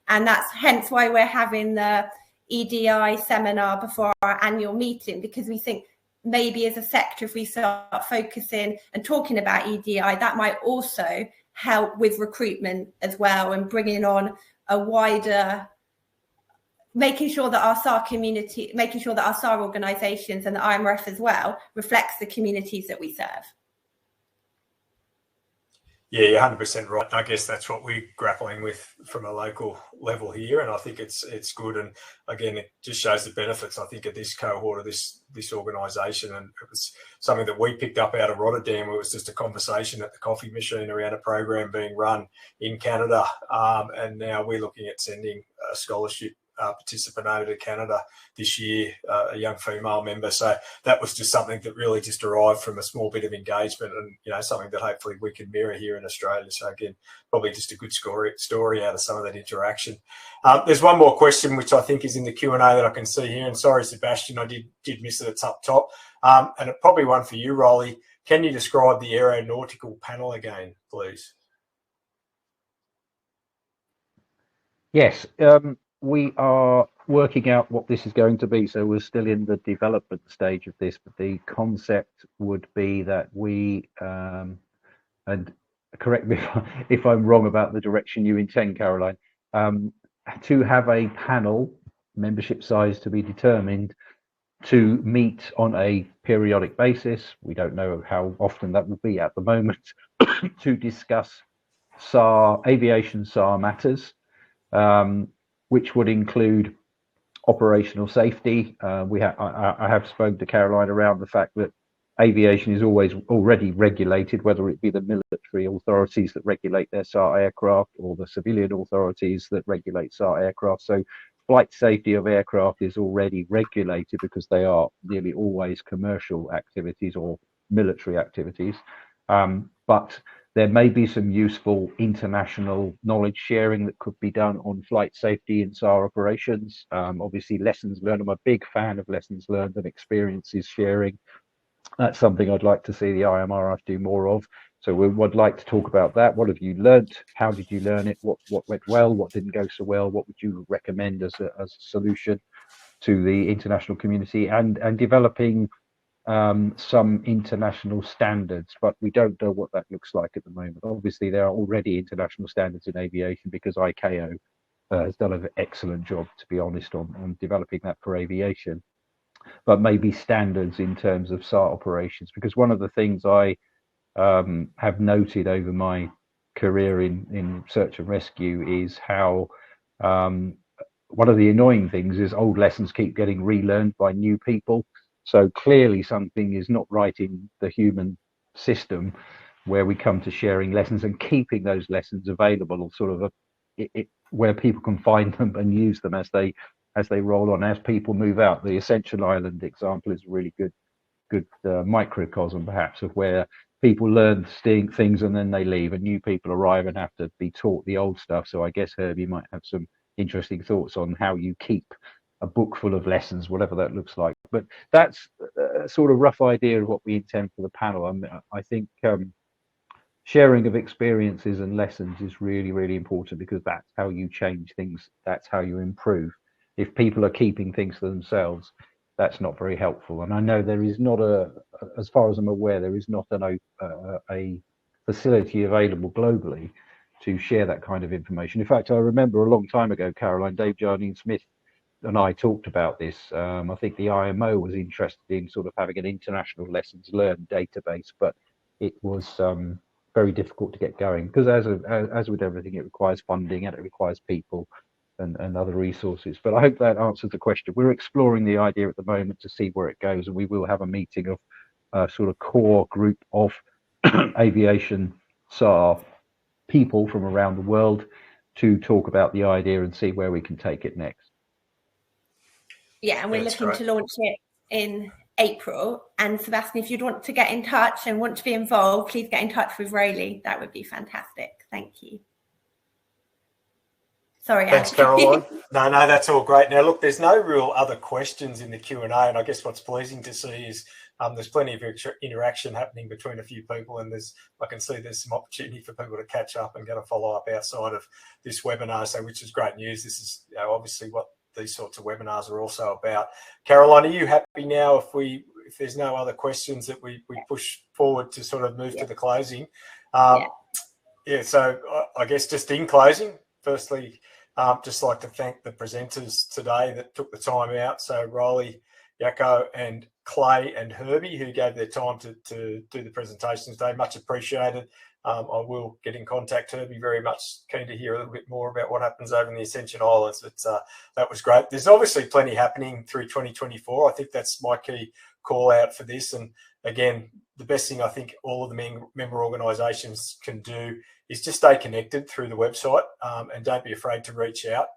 And that's hence why we're having the EDI seminar before our annual meeting, because we think maybe as a sector, if we start focusing and talking about EDI, that might also help with recruitment as well, and bringing on a wider, making sure that our SAR community, making sure that our SAR organisations and the IMRF as well reflects the communities that we serve. Yeah, you're 100% right. I guess that's what we're grappling with from a local level here, and I think it's good. And again, it just shows the benefits, I think, of this cohort of this organisation. And it was something that we picked up out of Rotterdam. It was just a conversation at the coffee machine around a program being run in Canada, and now we're looking at sending a scholarship participant over to Canada this year, a young female member. So that was just something that really just arrived from a small bit of engagement, and something that hopefully we can mirror here in Australia. So again, probably just a good story out of some of that interaction. There's one more question which I think is in the Q&A that I can see here, and sorry Sebastian, I did miss it. It's up top, and probably one for you, Rolly. Can you describe the aeronautical panel again, please? Yes. We are working out what this is going to be, so we're still in the development stage of this, but the concept would be that we, and correct me if I'm wrong about the direction you intend, Caroline, to have a panel, membership size to be determined, to meet on a periodic basis. We don't know how often that will be at the moment, to discuss aviation SAR matters, which would include operational safety. I have spoken to Caroline around the fact that aviation is already regulated, whether it be the military authorities that regulate their SAR aircraft or the civilian authorities that regulate SAR aircraft. So flight safety of aircraft is already regulated because they are nearly always commercial activities or military activities. But there may be some useful international knowledge sharing that could be done on flight safety in SAR operations. Obviously, lessons learned. I'm a big fan of lessons learned and experiences sharing. That's something I'd like to see the IMRF do more of. So we would like to talk about that. What have you learnt? How did you learn it? What went well? What didn't go so well? What would you recommend as a solution to the international community? And developing some international standards, but we don't know what that looks like at the moment. Obviously, there are already international standards in aviation because ICAO has done an excellent job, to be honest, on developing that for aviation. But maybe standards in terms of SAR operations, because one of the things I have noted over my career in search and rescue is how one of the annoying things is old lessons keep getting relearned by new people. So clearly something is not right in the human system where we come to sharing lessons and keeping those lessons available, or sort of where people can find them and use them as they roll on, as people move out. The Ascension Island example is a really good microcosm, perhaps, of where people learn things and then they leave, and new people arrive and have to be taught the old stuff. So I guess, Herb, you might have some interesting thoughts on how you keep a book full of lessons, whatever that looks like. But that's a sort of rough idea of what we intend for the panel. I think sharing of experiences and lessons is really, really important, because that's how you change things. That's how you improve. If people are keeping things to themselves, that's not very helpful. And I know there is not as far as I'm aware, there is not a facility available globally to share that kind of information. In fact, I remember a long time ago, Caroline, Dave Jardine-Smith and I talked about this. I think the IMO was interested in sort of having an international lessons learned database, but it was very difficult to get going, because as with everything, it requires funding and it requires people and other resources. But I hope that answers the question. We're exploring the idea at the moment to see where it goes, and we will have a meeting of a sort of core group of aviation SAR people from around the world to talk about the idea and see where we can take it next. Yeah, and we're looking to launch it in April. And Sebastian, if you'd want to get in touch and want to be involved, please get in touch with Rowley. That would be fantastic. Thank you. Sorry, thanks, Caroline. No, that's all great. Now, look, there's no real other questions in the Q&A, and I guess what's pleasing to see is there's plenty of interaction happening between a few people, and I can see there's some opportunity for people to catch up and get a follow-up outside of this webinar, so which is great news. This is obviously what these sorts of webinars are also about. Caroline, are you happy now if there's no other questions that we push forward to sort of move to the closing? So I guess just in closing, firstly, just like to thank the presenters today that took the time out. So Rowley, Jaco and Clay and Herbie, who gave their time to do the presentations today. Much appreciated. I will get in contact. Herbie, very much keen to hear a little bit more about what happens over in the Ascension Islands. But that was great. There's obviously plenty happening through 2024. I think that's my key call out for this. And again, the best thing I think all of the member organisations can do is just stay connected through the website, and don't be afraid to reach out.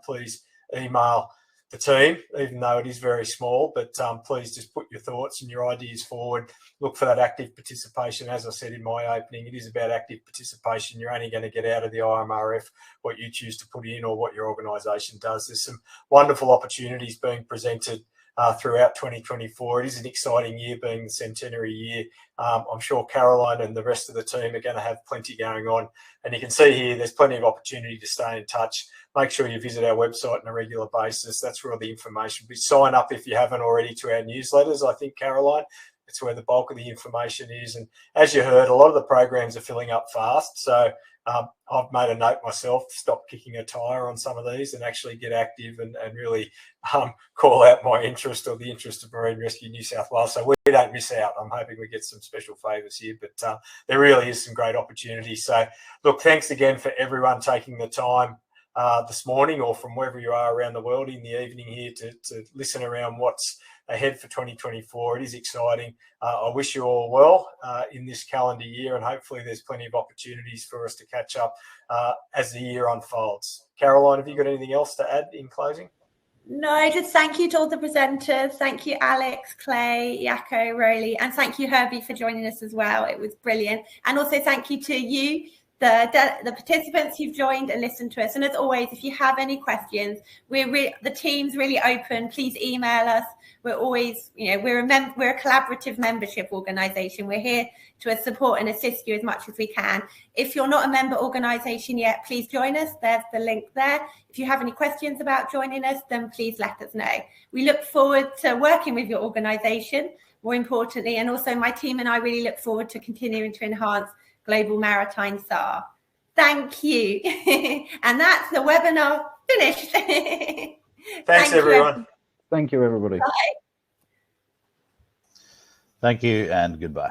Please email the team, even though it is very small, but please just put your thoughts and your ideas forward. Look for that active participation. As I said in my opening, it is about active participation. You're only going to get out of the IMRF what you choose to put in or what your organisation does. There's some wonderful opportunities being presented throughout 2024. It is an exciting year, being the centenary year. I'm sure Caroline and the rest of the team are going to have plenty going on. And you can see here, there's plenty of opportunity to stay in touch. Make sure you visit our website on a regular basis. That's where all the information will be. Sign up if you haven't already to our newsletters. I think, Caroline, it's where the bulk of the information is. And as you heard, a lot of the programs are filling up fast. So I've made a note myself to stop kicking a tire on some of these and actually get active and really call out my interest or the interest of Marine Rescue New South Wales. So we don't miss out. I'm hoping we get some special favours here, but there really is some great opportunities. So look, thanks again for everyone taking the time this morning or from wherever you are around the world in the evening here to listen around what's ahead for 2024. It is exciting. I wish you all well in this calendar year, and hopefully there's plenty of opportunities for us to catch up as the year unfolds. Caroline, have you got anything else to add in closing? No, just thank you to all the presenters. Thank you, Alex, Clay, Jaco, Rowley, and thank you, Herbie, for joining us as well. It was brilliant. And also thank you to you, the participants who've joined and listened to us. And as always, if you have any questions, the team's really open. Please email us. We're always, we're a collaborative membership organisation. We're here to support and assist you as much as we can. If you're not a member organisation yet, please join us. There's the link there. If you have any questions about joining us, then please let us know. We look forward to working with your organisation, more importantly, and also my team and I really look forward to continuing to enhance Global Maritime SAR. Thank you. And that's the webinar finished. Thanks, everyone. Thank you, everybody. Bye. Thank you and goodbye.